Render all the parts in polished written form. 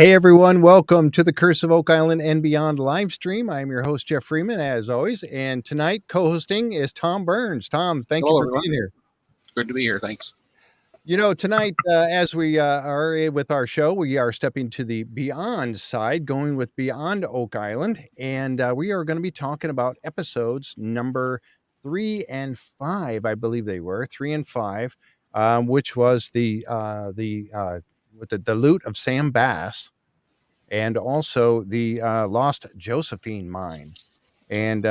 Hey everyone, welcome to the Curse of Oak Island and Beyond live stream. I'm your host, Jeff Freeman, as always. And tonight, co-hosting is Tom Burns. Tom, thank you Hello, for everyone. being here. Good to be here. Thanks. Tonight, as we are with our show, we are stepping to the Beyond side, going with Beyond Oak Island. And we are going to be talking about episodes number 3 and 5, I believe they were, 3 and 5, which was the loot of Sam Bass, and also the Lost Josephine Mine. And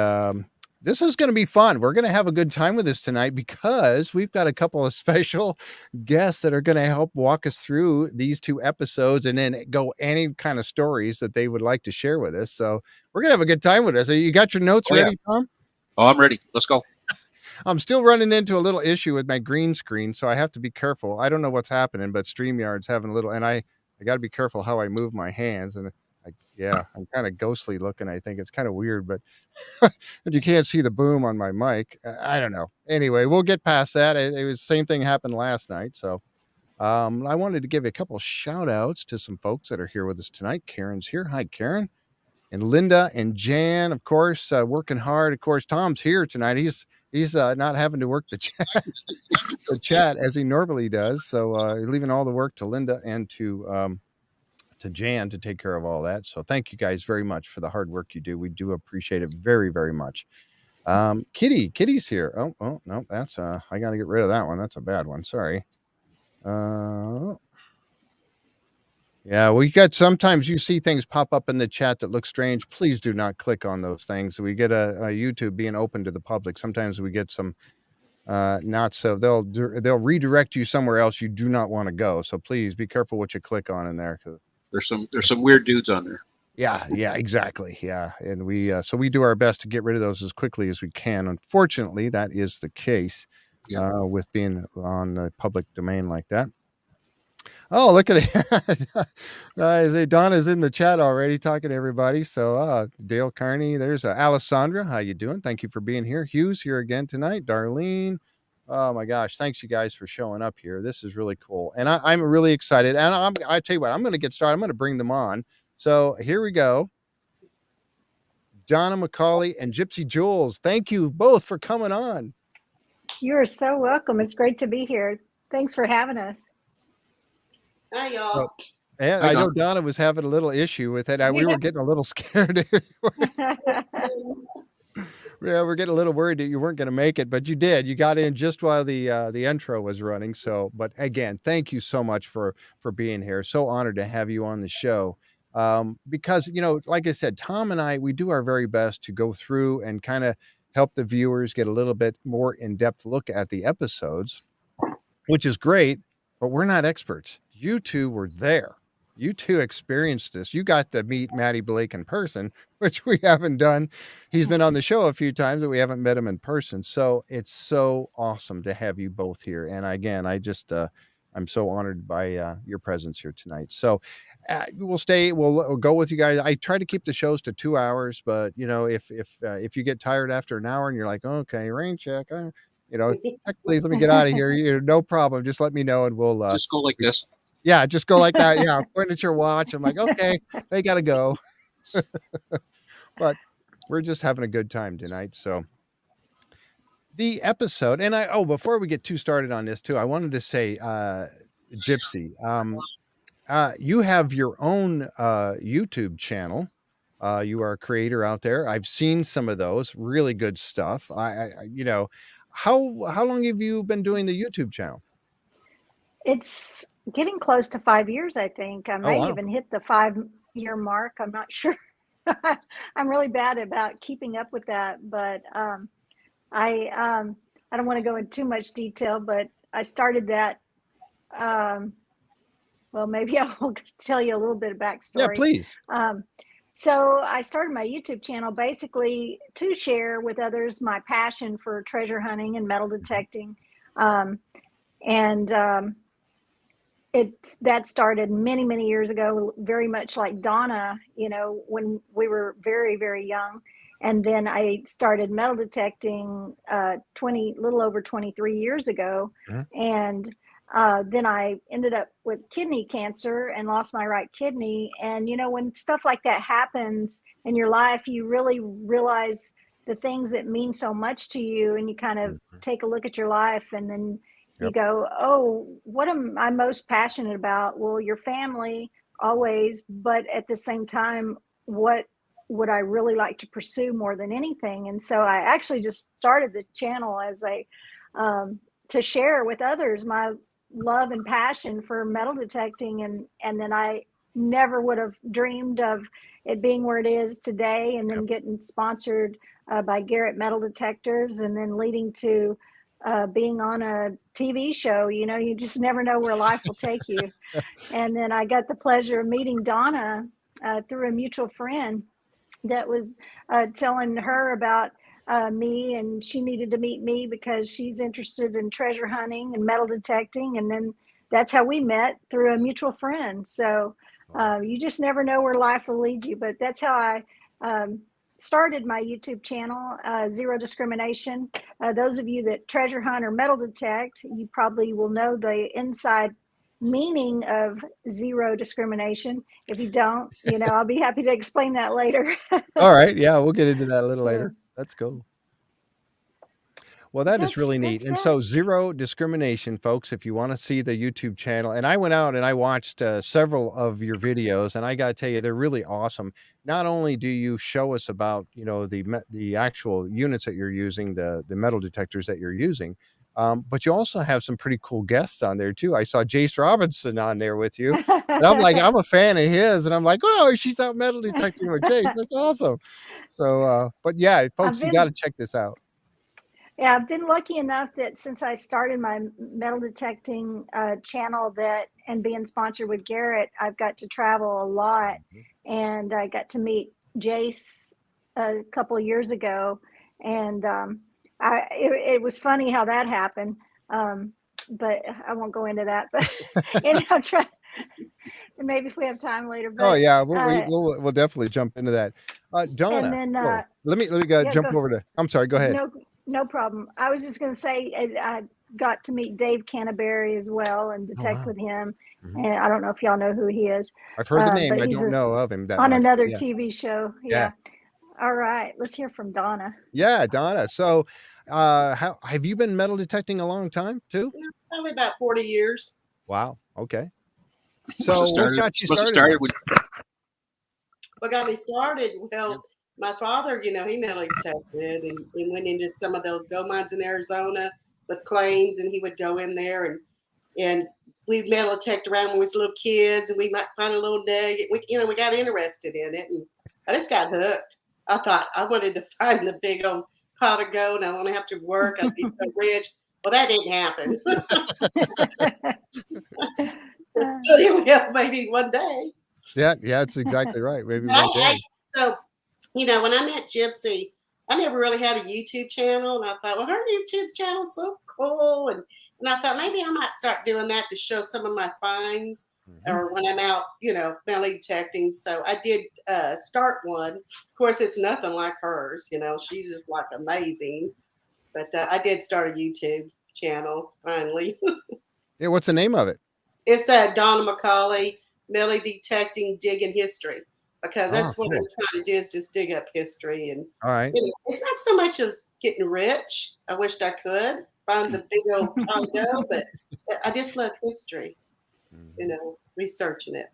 this is going to be fun. We're going to have a good time with this tonight because we've got a couple of special guests that are going to help walk us through these two episodes and then go any kind of stories that they would like to share with us. So we're going to have a good time with us. You got your notes ready, Tom? Oh, I'm ready. Let's go. I'm still running into a little issue with my green screen, so I have to be careful. I don't know what's happening, but StreamYard's having a little, and I got to be careful how I move my hands. And I'm kind of ghostly looking. I think it's kind of weird, but and you can't see the boom on my mic. I don't know. Anyway, we'll get past that. It was the same thing happened last night. So I wanted to give a couple shout outs to some folks that are here with us tonight. Karen's here. Hi, Karen. And Linda and Jan, of course, working hard. Of course, Tom's here tonight. He's not having to work the chat as he normally does. So leaving all the work to Linda and to Jan to take care of all that. So thank you guys very much for the hard work you do. We do appreciate it very, very much. Kitty's here. Oh no, that's I got to get rid of that one. That's a bad one. Sorry. Yeah, we got sometimes you see things pop up in the chat that look strange. Please do not click on those things. We get a YouTube being open to the public. Sometimes we get some not so they'll redirect you somewhere else you do not want to go. So please be careful what you click on in there. There's some weird dudes on there. Yeah, exactly. Yeah, and we so we do our best to get rid of those as quickly as we can. Unfortunately, that is the case with being on the public domain like that. Oh, look at it. Guys, Donna's in the chat already talking to everybody. So Dale Carney, there's Alessandra. How you doing? Thank you for being here. Hugh's here again tonight. Darlene. Oh my gosh. Thanks you guys for showing up here. This is really cool. And I'm really excited. And I tell you what, I'm going to get started. I'm going to bring them on. So here we go. Donna, McCauley, and Gypsy Jules. Thank you both for coming on. You're so welcome. It's great to be here. Thanks for having us. Hi, y'all. And I know Donna was having a little issue with it. We were getting a little scared. Yeah, we're getting a little worried that you weren't going to make it, but you did. You got in just while the intro was running. So, but again, thank you so much for being here. So honored to have you on the show. Because, like I said, Tom and I, we do our very best to go through and kind of help the viewers get a little bit more in-depth look at the episodes, which is great, but we're not experts. You two were there. You two experienced this. You got to meet Matty Blake in person, which we haven't done. He's been on the show a few times, but we haven't met him in person. So it's so awesome to have you both here. And again, I'm so honored by your presence here tonight. So we'll go with you guys. I try to keep the shows to 2 hours, but if you get tired after an hour and you're like, okay, rain check, please let me get out of here. No problem. Just let me know and we'll just go like this. Yeah, just go like that. Yeah, point at your watch. I'm like, okay, they got to go. But we're just having a good time tonight. So the episode, and before we get too started on this too, I wanted to say, Gypsy, you have your own YouTube channel. You are a creator out there. I've seen some of those. Really good stuff. How long have you been doing the YouTube channel? It's getting close to 5 years, I think. I might even hit the 5-year mark. I'm not sure. I'm really bad about keeping up with that, but I don't want to go into too much detail, but I started that. Well, maybe I'll tell you a little bit of backstory. Yeah, please. So I started my YouTube channel basically to share with others my passion for treasure hunting and metal detecting. That started many, many years ago, very much like Donna, when we were very, very young. And then I started metal detecting little over 23 years ago. Mm-hmm. And then I ended up with kidney cancer and lost my right kidney. And, when stuff like that happens in your life, you really realize the things that mean so much to you. And you kind of take a look at your life, and then you go, oh, what am I most passionate about? Well, your family always, but at the same time, what would I really like to pursue more than anything? And so I actually just started the channel as to share with others my love and passion for metal detecting, and then I never would have dreamed of it being where it is today, and then getting sponsored by Garrett Metal Detectors, and then leading to being on a TV show. You just never know where life will take you. And then I got the pleasure of meeting Donna through a mutual friend that was telling her about me, and she needed to meet me because she's interested in treasure hunting and metal detecting. And then that's how we met, through a mutual friend. So you just never know where life will lead you. But that's how I started my YouTube channel, Zero Discrimination. Those of you that treasure hunt or metal detect, you probably will know the inside meaning of zero discrimination. If you don't, I'll be happy to explain that later. All right. Yeah, we'll get into that a little later. That's cool. Well, that is really neat. And so, Zero Discrimination, folks, if you want to see the YouTube channel. And I went out and I watched several of your videos, and I got to tell you, they're really awesome. Not only do you show us about, the actual units that you're using, the metal detectors that you're using, but you also have some pretty cool guests on there too. I saw Jace Robinson on there with you, and I'm like, I'm a fan of his, and I'm like, oh, she's out metal detecting with Jace. That's awesome. So, but yeah, folks, you got to check this out. Yeah, I've been lucky enough that since I started my metal detecting channel and being sponsored with Garrett, I've got to travel a lot, and I got to meet Jace a couple of years ago, and it was funny how that happened, but I won't go into that. But I'm trying. Maybe if we have time later. But, we'll definitely jump into that. Donna, and then, let me jump over to. I'm sorry. Go ahead. No problem. I was just going to say I got to meet Dave Canterbury as well and detect with him. And I don't know if y'all know who he is. I've heard the name. I don't know of him that on much. Another TV show. Yeah. All right. Let's hear from Donna. Yeah, Donna. So, how have you been metal detecting a long time too? Probably about 40 years. Wow. Okay. So what got you started? What got me started? Well, my father, he metal detected and went into some of those gold mines in Arizona with planes, and he would go in there and we metal detect around when we was little kids, and we might find a little nugget. We got interested in it, and I just got hooked. I thought I wanted to find the big old pot of gold, and I won't have to work. I'd be so rich. Well, that didn't happen. Maybe one day. Yeah, that's exactly right. Maybe one day. So, when I met Gypsy, I never really had a YouTube channel, and I thought, well, her YouTube channel is so cool, and I thought maybe I might start doing that to show some of my finds, or when I'm out, metal detecting. So I did start one. Of course, it's nothing like hers. She's just like amazing. But I did start a YouTube channel finally. Yeah, what's the name of it? It's Donna McCauley, metal detecting, digging history. Because that's what I'm trying to do, is just dig up history. And all right, it's not so much of getting rich. I wished I could find the big old condo, but I just love history, researching it.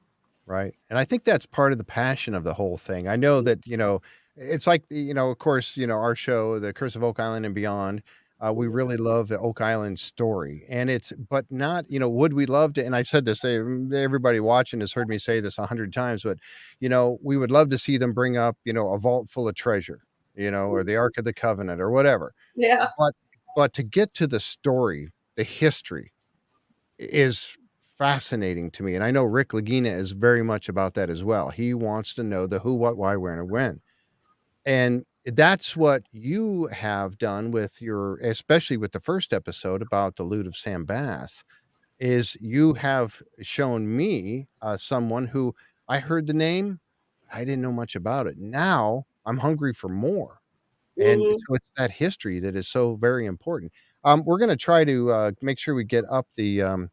Right. And I think that's part of the passion of the whole thing. I know that, it's like, of course, our show, The Curse of Oak Island and Beyond, we really love the Oak Island story, and but not, would we love to, and I've said this, everybody watching has heard me say this 100 times, but, we would love to see them bring up, a vault full of treasure, or the Ark of the Covenant or whatever. Yeah. But to get to the story, the history is fascinating to me. And I know Rick Lagina is very much about that as well. He wants to know the who, what, why, where, and when. And that's what you have done with especially with the first episode about the loot of Sam Bass, is you have shown me someone who I heard the name, I didn't know much about it. Now I'm hungry for more. And so it's that history that is so very important. We're going to try to make sure we get up the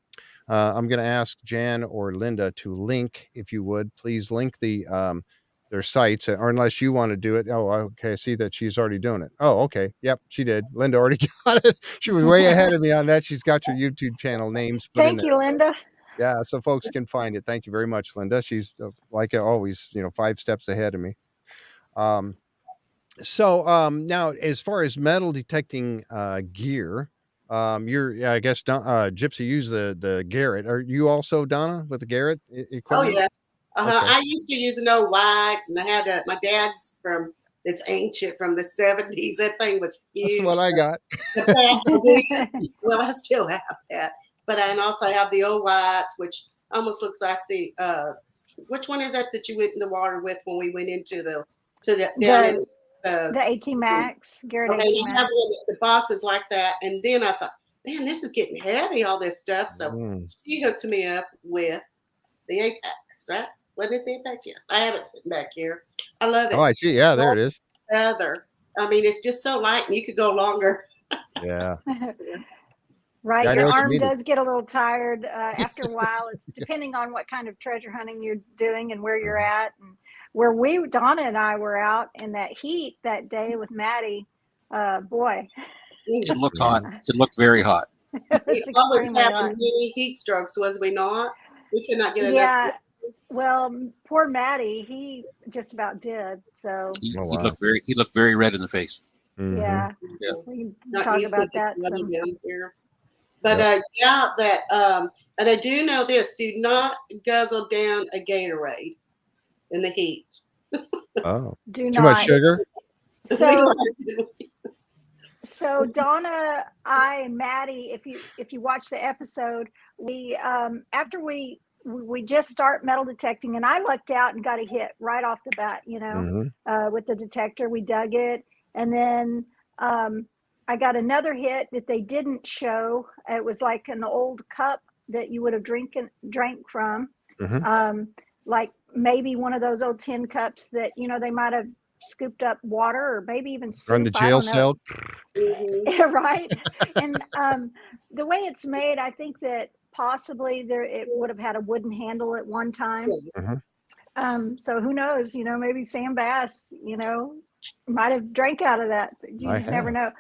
I'm going to ask Jan or Linda to link, if you would, please link their sites, or unless you want to do it. Oh, okay. I see that she's already doing it. Oh, okay. Yep, she did. Linda already got it. She was way ahead of me on that. She's got your YouTube channel names put in Thank there. you, Linda. Yeah, so folks can find it. Thank you very much, Linda. She's like always, 5 steps ahead of me. So now, as far as metal detecting gear, I guess Gypsy used the Garrett. Are you also, Donna, with the Garrett Oh equipment? yes. Okay. I used to use an old white, and I had my dad's it's ancient from the 70s. That thing was huge. That's what I got. Well, I still have that, but I also have the old whites, which almost looks like the which one is that you went in the water with when we went into the AT Max, Garrett okay, AT Max. the boxes like that, and then I thought, man, this is getting heavy, all this stuff. So she hooked me up with the Apex, right? Wasn't it the Apex? Yeah, I have it sitting back here. I love it. Oh, I see. Yeah, there it is. Feather. I mean, it's just so light, and you could go longer. Yeah. Right, Yeah, your arm does get a little tired after a while. It's depending on what kind of treasure hunting you're doing and where you're at. And where Donna and I were out in that heat that day with Matty, boy. It looked hot. It looked very hot. It's extremely hot. Many heat strokes, was we not? We could not get enough. Yeah, well, poor Matty, he just about did. So he looked very red in the face. Yeah, we can talk about that. Down here. But and I do know this: do not guzzle down a Gatorade in the heat. Oh, too much sugar. So Donna, and Matty, if you watch the episode, we after we just start metal detecting, and I lucked out and got a hit right off the bat, with the detector. We dug it, and then I got another hit that they didn't show. It was like an old cup that you would have drank from, like maybe one of those old tin cups that they might have scooped up water or maybe even soup. Run the jail cell. Right. And the way it's made, I think that possibly it would have had a wooden handle at one time. So who knows? Maybe Sam Bass, might have drank out of that. But you just never know.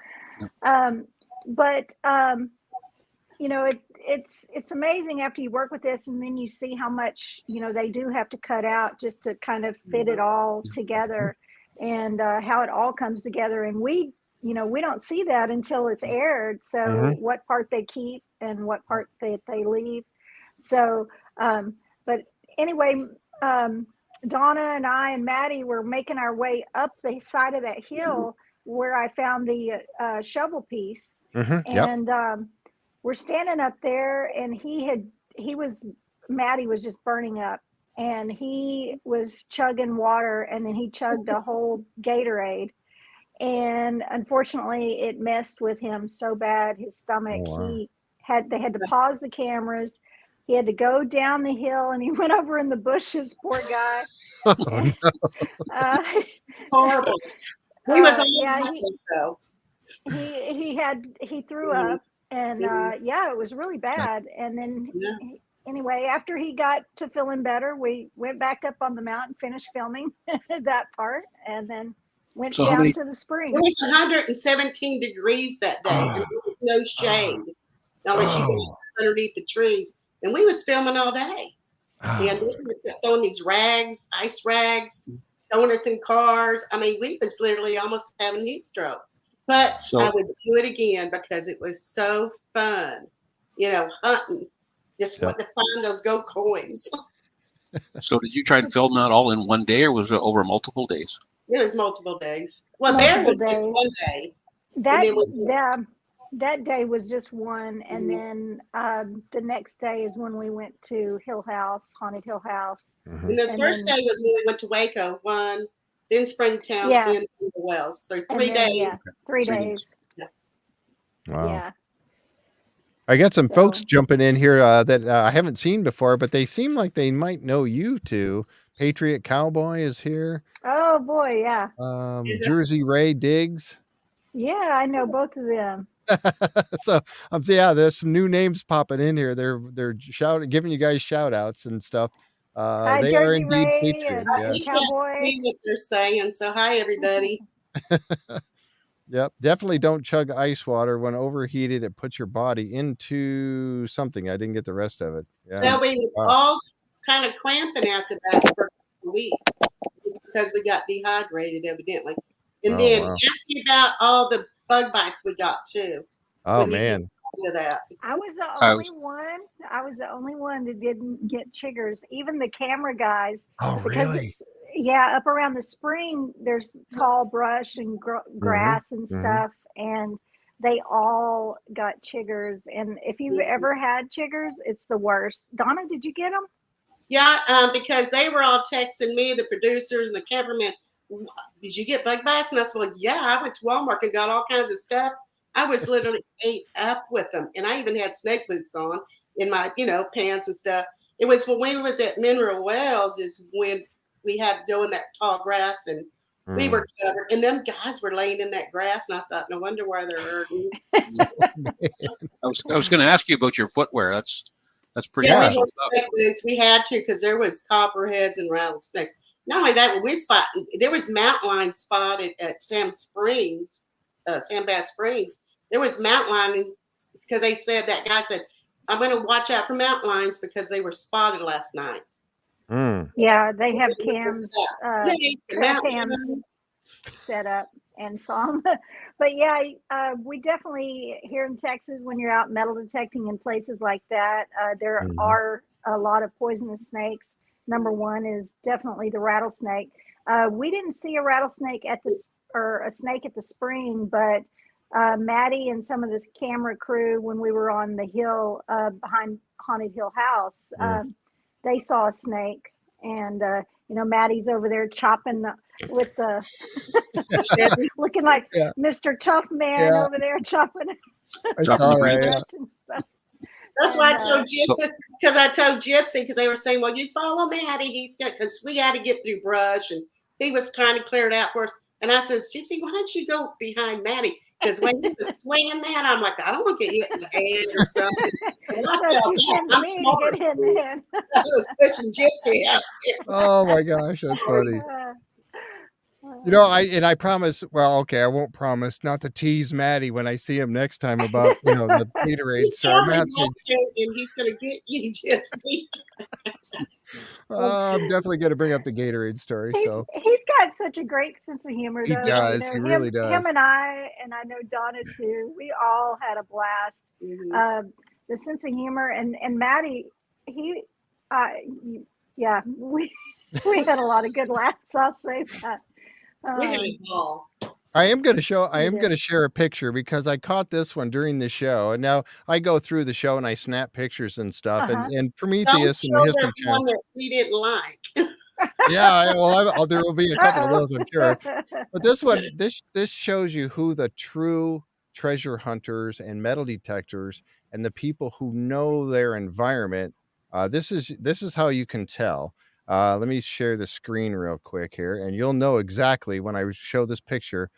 It's amazing after you work with this, and then you see how much they do have to cut out just to kind of fit it all together, and how it all comes together. And we don't see that until it's aired. So what part they keep and what part they leave. So, but anyway, Donna and I and Matty were making our way up the side of that hill where I found the shovel piece, and we're standing up there, and Matty was just burning up, and he was chugging water, and then he chugged a whole Gatorade, and unfortunately it messed with him so bad, his stomach. Oh, wow. They had to pause the cameras. He had to go down the hill, and he went over in the bushes, poor guy. Horrible. He was he threw up, and it was really bad. And then anyway, after he got to feeling better, we went back up on the mountain, finished filming that part, and then went down to the spring. It was 117 degrees that day, and there was no shade. Unless you go underneath the trees, and we was filming all day. And we were throwing these ice rags, throwing us in cars. I mean, we was literally almost having heat strokes. But I would do it again because it was so fun, hunting. Just wanting to find those gold coins. So did you try to film that all in one day, or was it over multiple days? It was multiple days. Well, there was just one day. That day was just one, and then the next day is when we went to Haunted Hill House. And the first day was when we went to Waco, one, then Springtown, then the Wells. So 3 days. Yeah, 3 days. Yeah. Wow. Yeah. I got some folks jumping in here that I haven't seen before, but they seem like they might know you two. Patriot Cowboy is here. Oh boy, yeah. Jersey Ray Diggs. Yeah, I know both of them. So yeah, there's some new names popping in here. They're giving you guys shout outs and stuff. Hi, They are Jersey indeed Ray patriots. and Yes. We can't Cowboy. see what they're saying. So hi, everybody. Yep. Definitely don't chug ice water. When overheated, it puts your body into something. I didn't get the rest of it. Yeah. Well, we were all kind of cramping after that for a couple weeks because we got dehydrated, evidently. And then ask me about all the bug bites we got too. Oh man. That. I was the only one. I was the only one that didn't get chiggers. Even the camera guys. Oh really? Yeah, up around the spring, there's tall brush and grass and stuff, and they all got chiggers. And if you've ever had chiggers, it's the worst. Donna, did you get them? Yeah, because they were all texting me, the producers and the cameraman. Did you get bug bites? And I said, well, yeah, I went to Walmart and got all kinds of stuff. I was literally ate up with them, and I even had snake boots on in my, pants and stuff. It was when we was at Mineral Wells is when we had to go in that tall grass, and we were covered. And them guys were laying in that grass, and I thought, no wonder why they're hurting. I was going to ask you about your footwear. That's pretty Yeah, special stuff. We had to because there was copperheads and rattlesnakes. Not only that, there was mountain lions spotted at Sam Bass Springs. There was mountain lions because they said that guy said, I'm going to watch out for mountain lions because they were spotted last night. Yeah, they have cams, trail cams set up and saw them. But yeah, we definitely here in Texas, when you're out metal detecting in places like that, there are a lot of poisonous snakes. Number one is definitely the rattlesnake. We didn't see a rattlesnake or a snake at the spring, but Matty and some of this camera crew, when we were on the hill behind Haunted Hill House, they saw a snake, and Matty's over there chopping with the looking like Mr. Tough Man over there chopping. I saw that. That's why I told Gypsy, because because they were saying, well, you follow Matty, because we had to get through brush, and he was trying to clear it out for us. And I says, Gypsy, why don't you go behind Matty? Because when he was swinging that, I'm like, I don't want to get hit in the head or something. And I'm smart. I was pushing Gypsy out there. Oh my gosh, that's funny. I promise. Well, okay, I won't promise not to tease Matty when I see him next time about the Gatorade story. And he's going to get you, Gypsy. I'm definitely going to bring up the Gatorade story. He's got such a great sense of humor. He does. He really does. Him and I know Donna too. We all had a blast. The sense of humor and Matty, we had a lot of good laughs. I'll say that. I am going to share a picture because I caught this one during the show, and now I go through the show and I snap pictures and stuff. And Prometheus and the History Channel. One that we didn't like. Yeah, there will be a couple of those, I'm sure. But this one, this shows you who the true treasure hunters and metal detectors and the people who know their environment. This is how you can tell. Let me share the screen real quick here, and you'll know exactly when I show this picture,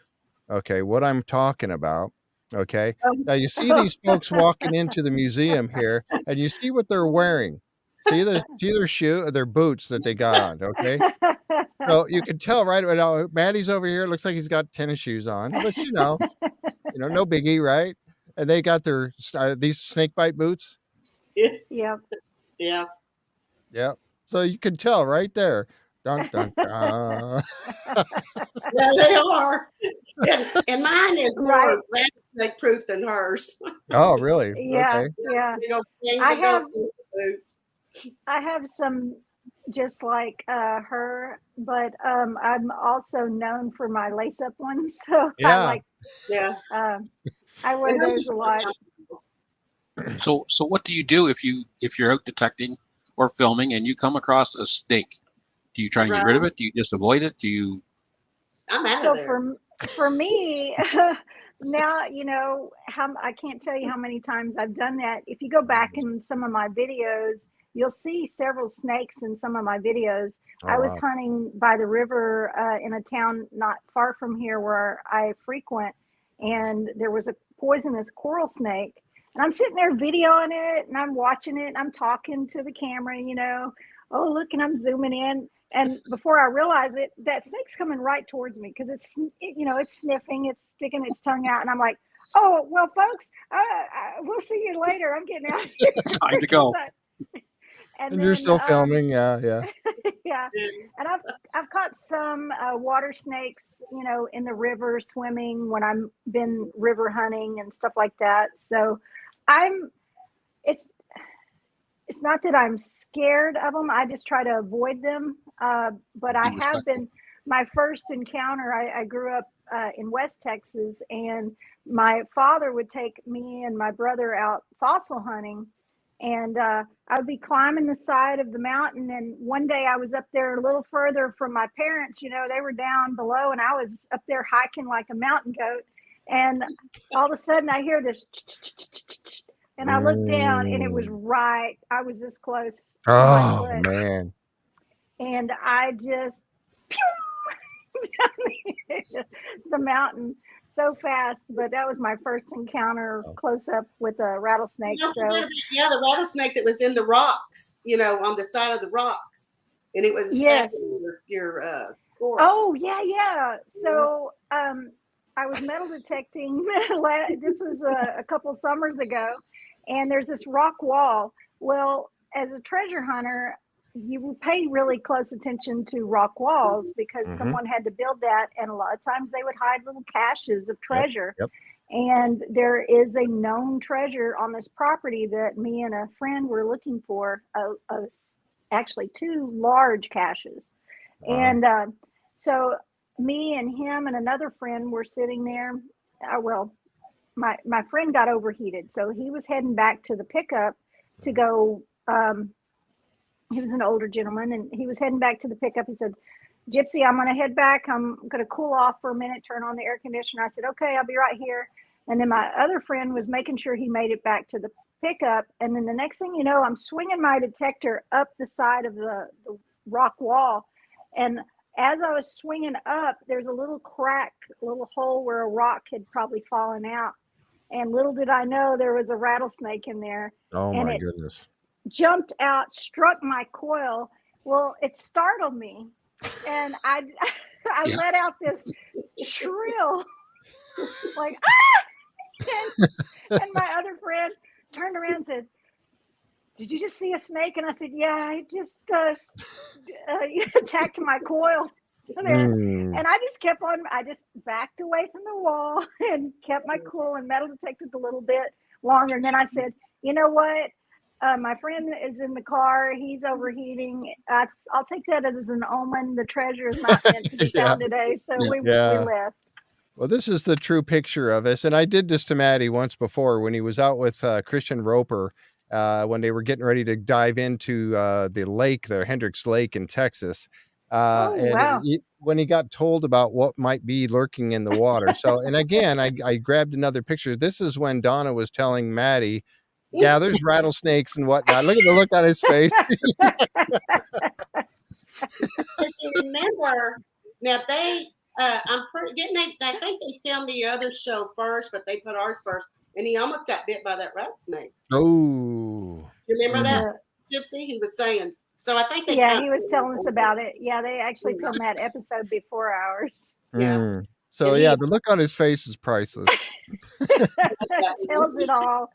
okay, what I'm talking about. Okay. Now you see these folks walking into the museum here, and you see what they're wearing. See their boots that they got on. Okay. So you can tell right now, Matty's over here. Looks like he's got tennis shoes on, but no biggie, right? And they got their these snake bite boots. Yeah. Yeah. Yep. So you can tell right there. Dun, dun, dun. Yeah, they are. And mine is more rattlesnake proof than hers. Oh, really? Yeah. Okay. Yeah. I have some just like her, but I'm also known for my lace-up ones. So I wear those a lot. So what do you do if you're out detecting or filming and you come across a snake? Do you try and get rid of it? Do you just avoid it? I'm out of there. For me, now I can't tell you how many times I've done that. If you go back in some of my videos, you'll see several snakes in some of my videos. I was hunting by the river in a town not far from here where I frequent, and there was poisonous coral snake. And I'm sitting there videoing it and I'm watching it and I'm talking to the camera, oh, look, and I'm zooming in. And before I realize it, that snake's coming right towards me because it's sniffing, it's sticking its tongue out. And I'm like, oh, well, folks, we'll see you later. I'm getting out of here. Time to go. And you're still filming. Yeah. Yeah. And I've caught some water snakes, in the river swimming when I've been river hunting and stuff like that. So it's not that I'm scared of them. I just try to avoid them. But I have been, my first encounter, I grew up in West Texas, and my father would take me and my brother out fossil hunting. And I would be climbing the side of the mountain. And one day I was up there a little further from my parents, they were down below and I was up there hiking like a mountain goat. And all of a sudden I hear this, and I looked down and it was right. I was this close. Oh, man. And I just down the mountain so fast, but that was my first encounter close up with a rattlesnake. The rattlesnake that was in the rocks, on the side of the rocks, and it was attacking your core. Oh yeah. So I was metal detecting. This was a couple summers ago, and there's this rock wall. Well, as a treasure hunter, you pay really close attention to rock walls because someone had to build that, and a lot of times they would hide little caches of treasure. Yep. And there is a known treasure on this property that me and a friend were looking for, actually 2 large caches. Wow. And so me and him and another friend were sitting there. My friend got overheated, so he was heading back to the pickup to go. He was an older gentleman, and he was heading back to the pickup. He said, Gypsy, I'm going to head back. I'm going to cool off for a minute, turn on the air conditioner. I said, okay, I'll be right here. And then my other friend was making sure he made it back to the pickup. And then the next thing you know, I'm swinging my detector up the side of the rock wall. And as I was swinging up, there's a little crack, a little hole where a rock had probably fallen out. And little did I know there was a rattlesnake in there. Oh, my goodness. Jumped out, struck my coil. Well, it startled me, and I let out this shrill, like and my other friend turned around and said, "Did you just see a snake?" And I said, "Yeah, I just attacked my coil." And I just kept on. I just backed away from the wall and kept my cool and metal detected a little bit longer. And then I said, "You know what? My friend is in the car. He's overheating. I'll take that as an omen. The treasure is not meant to be found today." So we left. Well, this is the true picture of us. And I did this to Matty once before when he was out with Christian Roper when they were getting ready to dive into the lake, the Hendricks Lake in Texas. Wow. When he got told about what might be lurking in the water. So, and again, I grabbed another picture. This is when Donna was telling Matty, yeah, there's rattlesnakes and whatnot. Look at the look on his face. Because you remember, now I think they filmed the other show first, but they put ours first, and he almost got bit by that rattlesnake. Oh. You remember that, Gypsy? He was saying. So I think he was telling us about it. Yeah, they actually filmed that episode before ours. Yeah. So the look on his face is priceless. That tells it all.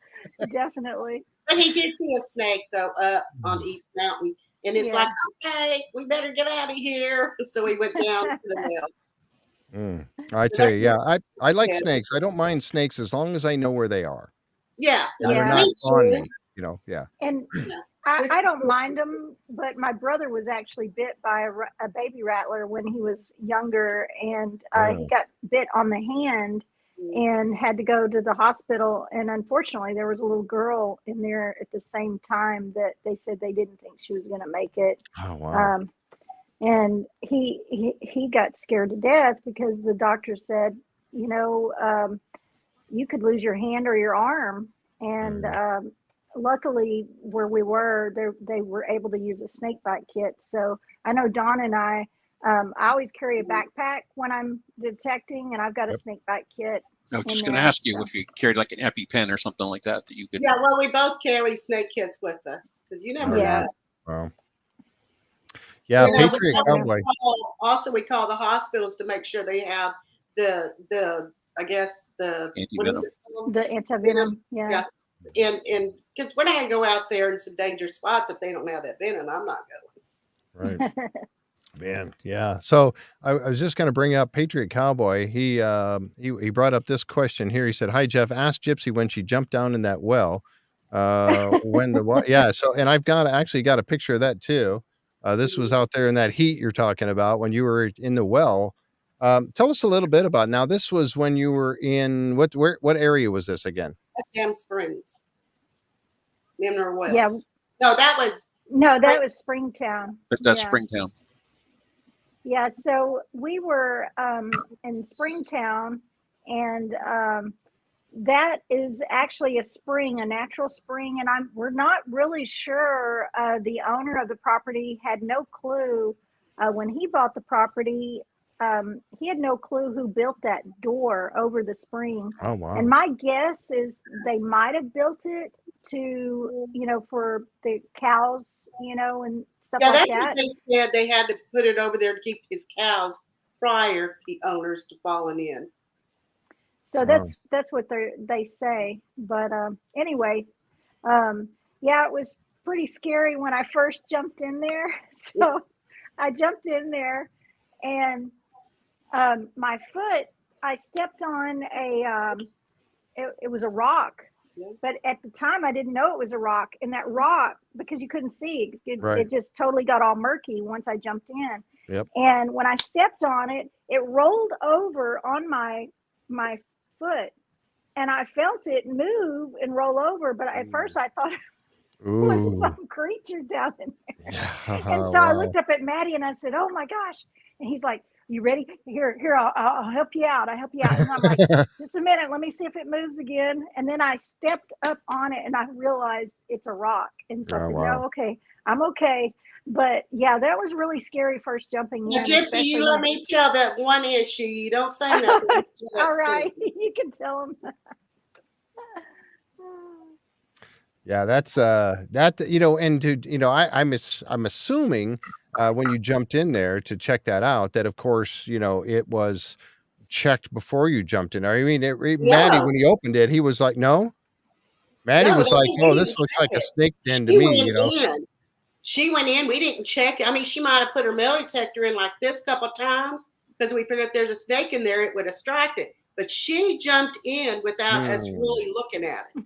Definitely. But he did see a snake though up on East Mountain, and it's like, okay, we better get out of here. So we went down to the well. I tell you, I like snakes. I don't mind snakes as long as I know where they are. Yeah, they're not on me. And I don't mind them, but my brother was actually bit by a baby rattler when he was younger, and he got bit on the hand and had to go to the hospital. And unfortunately, there was a little girl in there at the same time that they said they didn't think she was going to make it. Oh, wow. And he got scared to death because the doctor said, you could lose your hand or your arm. And luckily, where we were, they were able to use a snake bite kit. So I know Donna and I always carry a backpack when I'm detecting, and I've got a snake bite kit I was just going to ask you if you carried like an EpiPen or something like that you could. Yeah, well, we both carry snake kits with us because you never know. Wow. Yeah, Patriot Cowboy. Also, we call the hospitals to make sure they have the I guess the what is it called? The antivenom. Yeah. And because we're not gonna go out there in some dangerous spots if they don't have that venom. I'm not going. Right. Man, yeah. So I was just going to bring up Patriot Cowboy. He brought up this question here. He said, "Hi Jeff, ask Gypsy when she jumped down in that well. When the yeah. So and I've actually got a picture of that too. This was out there in that heat you're talking about when you were in the well. Tell us a little bit about. Now this was when you were in what area was this again? Sam Springs, Mineral Wells. Yeah. No, that was Springtown. That's Springtown. Yeah, so we were in Springtown, and that is actually a spring, a natural spring, and we're not really sure. The owner of the property had no clue when he bought the property. He had no clue who built that door over the spring. Oh wow! And my guess is they might have built it to, for the cows, and stuff like that. Yeah, that's what they said. They had to put it over there to keep his cows prior to the owners to falling in. So that's what they say. But anyway, it was pretty scary when I first jumped in there. So I jumped in there, and my foot, I stepped on it was a rock. But at the time, I didn't know it was a rock. And that rock, because you couldn't see, it just totally got all murky once I jumped in. Yep. And when I stepped on it, it rolled over on my foot. And I felt it move and roll over. But at first, I thought it was some creature down in there. Yeah. And so I looked up at Matty and I said, "Oh, my gosh." And he's like, "You ready? Here, I'll help you out. I'll help you out." And I'm like, "Just a minute. Let me see if it moves again." And then I stepped up on it and I realized it's a rock. And so I said, "No, okay, I'm okay." But yeah, that was really scary first jumping in. Gypsy, you let me tell that one issue. You don't say nothing. All right. You can tell him. Yeah, that's that, and I'm assuming when you jumped in there to check that out, that of course, it was checked before you jumped in. I mean, Matty, when he opened it, he was like, "No." Matty was like, "Oh, this looks like a snake den to me." She went in. We didn't check. I mean, she might have put her metal detector in like this a couple of times because we figured if there's a snake in there, it would distract it. But she jumped in without us really looking at it.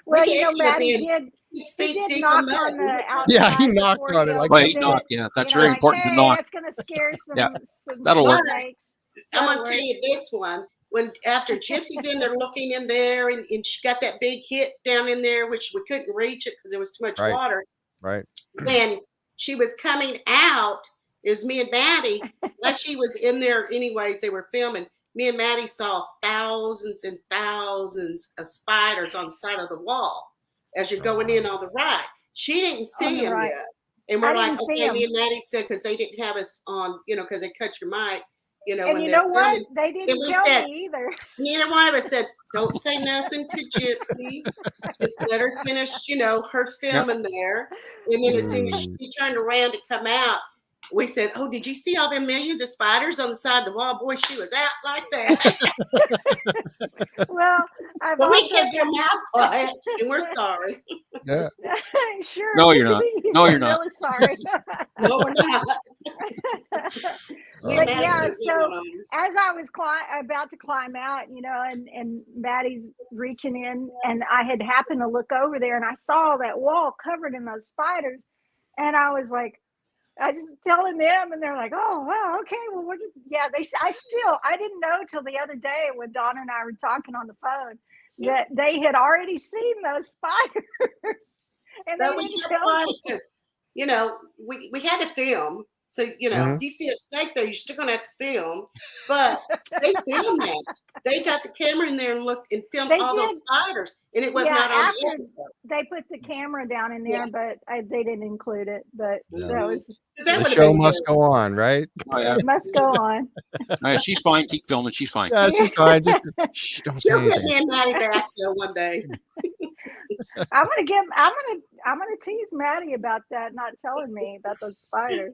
Well, Matty did knock on the outside. Yeah, he knocked on it like that. Yeah, that's very important to knock. That's going to scare some that'll work. snakes. I'm going to tell you this one. After Gypsy's in there looking in there, and she got that big hit down in there, which we couldn't reach it because there was too much water. Right. When she was coming out, it was me and Matty. Like she was in there anyways, they were filming. Me and Matty saw thousands and thousands of spiders on the side of the wall as you're going in on the right. She didn't see them yet. And we're like, okay, me and Matty said, because they didn't have us on, because they cut your mic, And you know what? They didn't tell me either. Neither one of us said, "Don't say nothing to Gypsy. Just let her finish, her filming there." And then as soon as she turned around to come out, we said, "Oh, did you see all them millions of spiders on the side of the wall?" Boy, she was out like that. Well, but we kept your mouth quiet, and we're sorry. Yeah. Sure. No, you're not. No, you're not. Really sorry. No, we're not. But yeah, so as I was about to climb out, and Matty's reaching in, and I had happened to look over there, and I saw that wall covered in those spiders, and I was like, I just telling them, and they're like, "Oh, wow, okay, well, we're just I didn't know till the other day when Donna and I were talking on the phone that they had already seen those spiders." And but we kept quiet because we had to film. So, if you see a snake there, you're still going to have to film. But they filmed that. They got the camera in there and looked and filmed all those spiders. And it was not on the episode. They put the camera down in there, but they didn't include it. But that was... The show must go on, right? Oh, yeah. It must go on. She's fine. Keep filming. She's fine. Yeah, she's fine. Just don't say anything. She'll get me and Matty back though one day. I'm gonna tease Matty about that, not telling me about those spiders.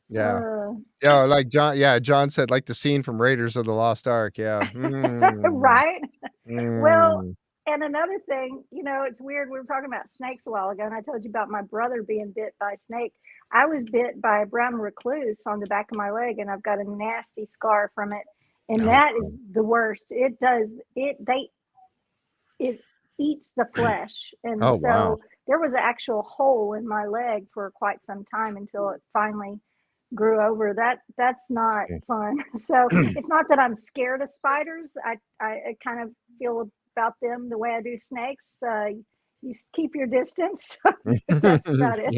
Yeah. Like John. Yeah, John said, like the scene from Raiders of the Lost Ark. Yeah. Right. Well, and another thing, it's weird. We were talking about snakes a while ago, and I told you about my brother being bit by a snake. I was bit by a brown recluse on the back of my leg, and I've got a nasty scar from it. And that is the worst. It eats the flesh. And there was an actual hole in my leg for quite some time until it finally grew over. That's not fun. So it's not that I'm scared of spiders. I kind of feel about them the way I do snakes. You keep your distance. That's about it.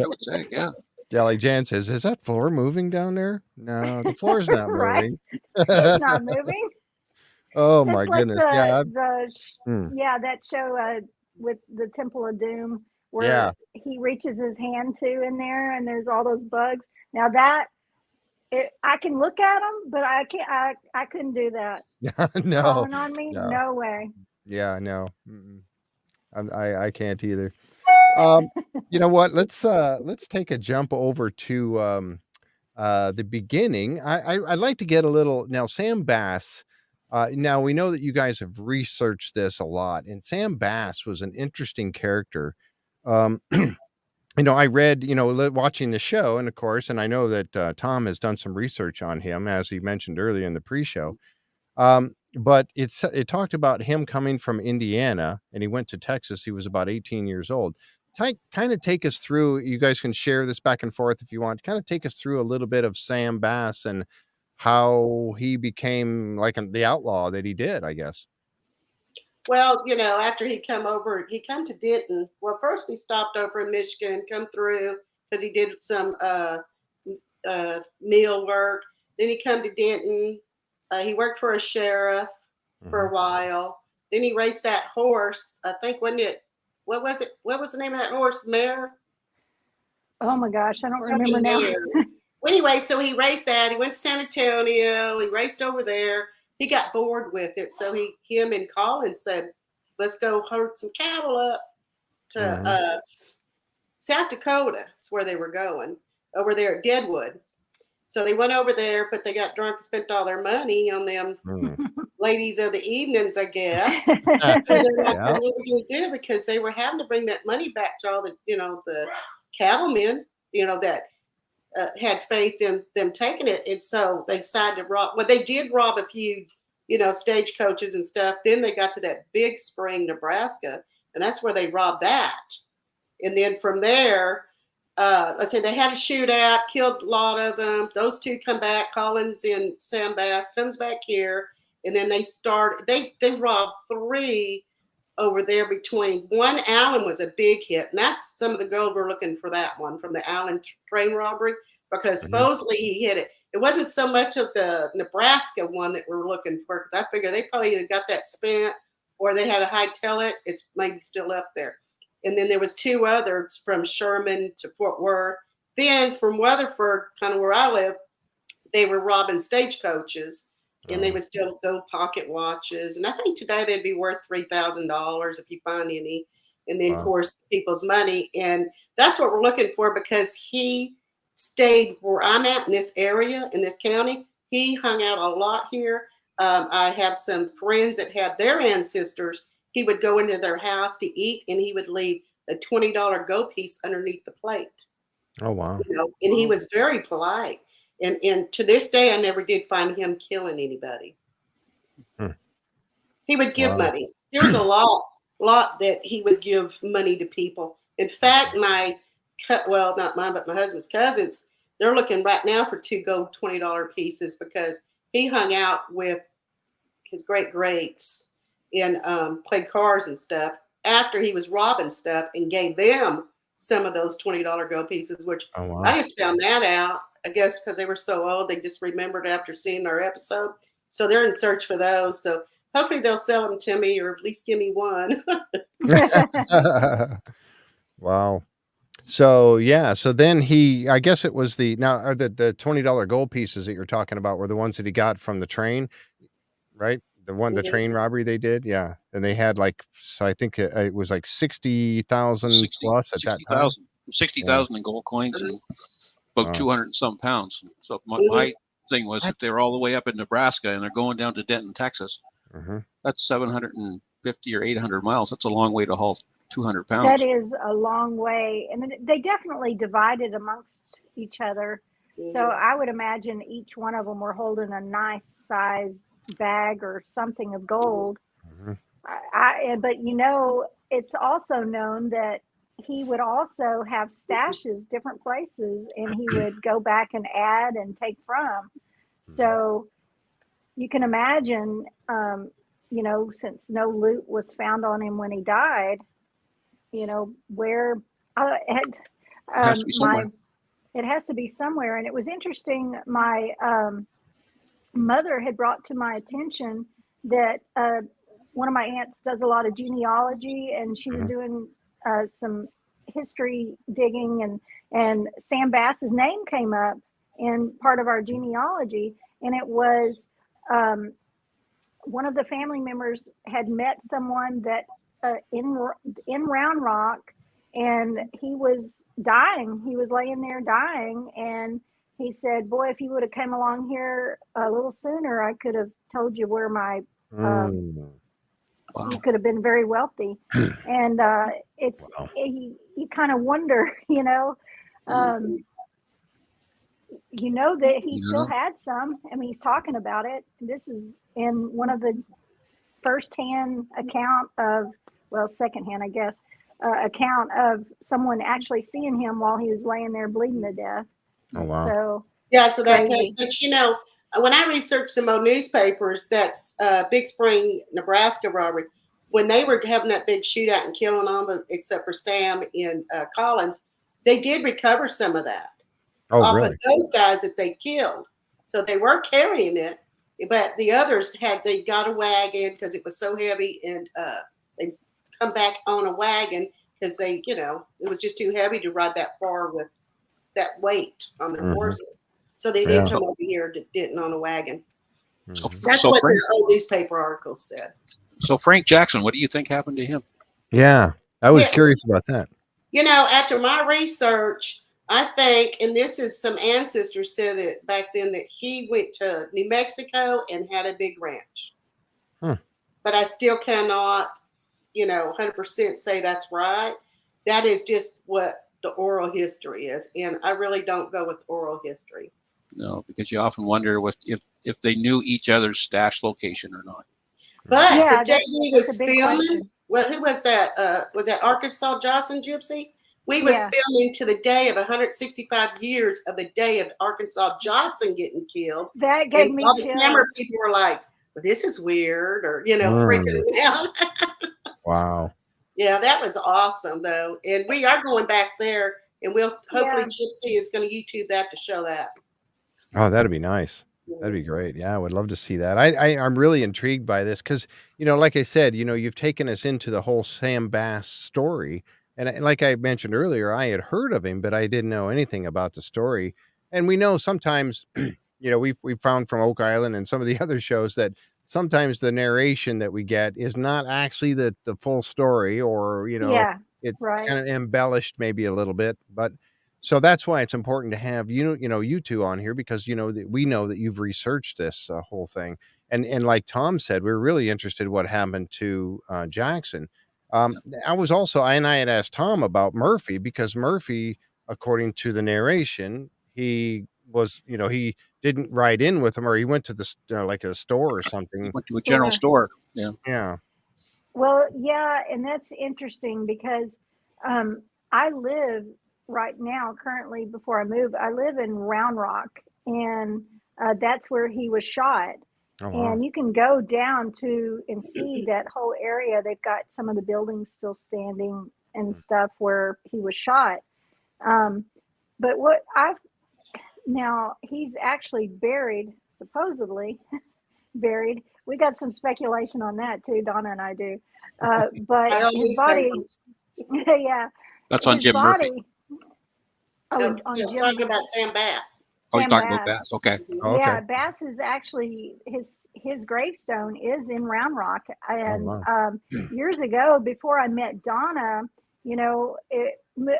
Yeah, like Jan says, is that floor moving down there? No, the floor's not moving. It's not moving. Oh my goodness! That show with the Temple of Doom, where he reaches his hand to in there, and there's all those bugs. Now I can look at them, but I can't. I couldn't do that. No, falling on me, no way. Yeah, no, I can't either. You know what? Let's take a jump over to the beginning. I'd like to get a little now. Sam Bass. Now we know that you guys have researched this a lot, and Sam Bass was an interesting character. I read, watching the show, and of course, and I know that Tom has done some research on him, as he mentioned earlier in the pre-show. But it talked about him coming from Indiana, and he went to Texas. He was about 18 years old. Kind of take us through. You guys can share this back and forth if you want. Kind of take us through a little bit of Sam Bass and how he became like the outlaw that he did, I guess. Well, after he come to Denton. Well, first he stopped over in Michigan, come through because he did some meal work. Then he come to Denton. He worked for a sheriff for a while. Then he raced that horse. I think, wasn't it? What was it? What was the name of that horse? Mare? Oh my gosh, I don't remember now. Anyway, so he raced that. He went to San Antonio. He raced over there. He got bored with it, so him and Colin said, "Let's go herd some cattle up to South Dakota." That's where they were going, over there at Deadwood. So they went over there, but they got drunk and spent all their money on them ladies of the evenings, I guess. So they're like, what are we going to do? Because they were having to bring that money back to all the, the cattlemen, that had faith in them taking it. And so they decided to rob. Well, they did rob a few, stagecoaches and stuff. Then they got to that big spring, Nebraska, and that's where they robbed that. And then from there, I said they had a shootout, killed a lot of them. Those two come back, Collins and Sam Bass comes back here, and then they robbed 3 over there between. One Allen was a big hit, and that's some of the gold we're looking for, that one from the Allen train robbery, because supposedly he hit it. It wasn't so much of the Nebraska one that we're looking for, because I figure they probably either got that spent or they had to hightail it. It's maybe still up there. And then there was 2 others from Sherman to Fort Worth. Then from Weatherford, kind of where I live, they were robbing stagecoaches, and they would still go pocket watches. And I think today they'd be worth $3,000 if you find any. And then, of course, people's money. And that's what we're looking for, because he stayed where I'm at in this area, in this county. He hung out a lot here. I have some friends that had their ancestors. He would go into their house to eat, and he would leave a $20 gold piece underneath the plate. Oh, wow. And he was very polite. And to this day, I never did find him killing anybody. He would give money. There was a lot that he would give money to people. In fact, not mine, but my husband's cousins, they're looking right now for 2 gold $20 pieces, because he hung out with his great-greats and played cards and stuff after he was robbing stuff, and gave them some of those $20 gold pieces, which I just found that out I guess because they were so old, they just remembered after seeing our episode. So they're in search for those. So hopefully they'll sell them to me, or at least give me one. Wow. So yeah, so then I guess it was the $20 gold pieces that you're talking about were the ones that he got from the train, right? The train robbery they did, yeah. And they had so I think it was like 60,000 plus at that time. 60,000 in gold coins and about 200 and some pounds. So my thing was, if they were all the way up in Nebraska and they're going down to Denton, Texas, that's 750 or 800 miles. That's a long way to haul 200 pounds. That is a long way. And they definitely divided amongst each other. So I would imagine each one of them were holding a nice sized bag or something of gold. But it's also known that he would also have stashes different places, and he would go back and add and take from. So you can imagine, since no loot was found on him when he died, where it has to be somewhere. It has to be somewhere. And it was interesting. My mother had brought to my attention that one of my aunts does a lot of genealogy, and she was doing some history digging, and Sam Bass's name came up in part of our genealogy, and it was one of the family members had met someone that in Round Rock, and he was dying. He was laying there dying, and he said, "Boy, if you would have come along here a little sooner, I could have told you where my you could have been very wealthy." And you kind of wonder, that he still had some. I mean, he's talking about it. This is in one of the first-hand account of, second-hand, I guess, account of someone actually seeing him while he was laying there bleeding to death. Oh, wow. So but when I researched some old newspapers, that's Big Spring, Nebraska robbery, when they were having that big shootout and killing them, except for Sam in Collins, they did recover some of that off of those guys that they killed. So they were carrying it, but the others they got a wagon because it was so heavy, and they come back on a wagon because it was just too heavy to ride that far with that weight on their horses. So they did come over here to Denton on a wagon. That's what the old newspaper articles said. So Frank Jackson, what do you think happened to him? Yeah, I was curious about that. After my research, I think, and this is some ancestors said that back then, that he went to New Mexico and had a big ranch. But I still cannot, 100% say that's right. That is just what the oral history is. And I really don't go with oral history. No, because you often wonder if they knew each other's stash location or not. But the day he was filming, who was that? Was that Arkansas Johnson Gypsy? We was filming to the day of 165 years of the day of Arkansas Johnson getting killed. That gave me all the chills. camera people were like, well, "This is weird," or freaking out. Wow. Yeah, that was awesome though, and we are going back there, and we'll hopefully Gypsy is going to YouTube that to show that. Oh, that'd be nice. That'd be great. Yeah, I would love to see that. I'm really intrigued by this because, like I said, you've taken us into the whole Sam Bass story. And like I mentioned earlier, I had heard of him, but I didn't know anything about the story. And we know sometimes, we've found from Oak Island and some of the other shows that sometimes the narration that we get is not actually the full story, or, it's kind of embellished maybe a little bit. But so that's why it's important to have, you two on here, because, that we know that you've researched this whole thing. And like Tom said, we're really interested in what happened to Jackson. I was also, and I had asked Tom about Murphy, because Murphy, according to the narration, he was, he didn't ride in with him, or he went to the like a store or something. He went to a general store. Yeah. Yeah. Well, yeah, and that's interesting because I live right now, currently, before I moved, I live in Round Rock, and that's where he was shot. Oh, wow. And you can go down to and see that whole area. They've got some of the buildings still standing and stuff where he was shot. But what Now he's actually buried, supposedly buried. We got some speculation on that too. Donna and I do. But I don't his body, yeah, That's on his Jim Murphy. body. Oh, No, on you're Jim. talking about Sam Bass. Oh, you're Sam talking about Bass. Bass. Okay. Oh, okay. Yeah, Bass is actually his gravestone is in Round Rock, and wow. Years ago, before I met Donna, you know,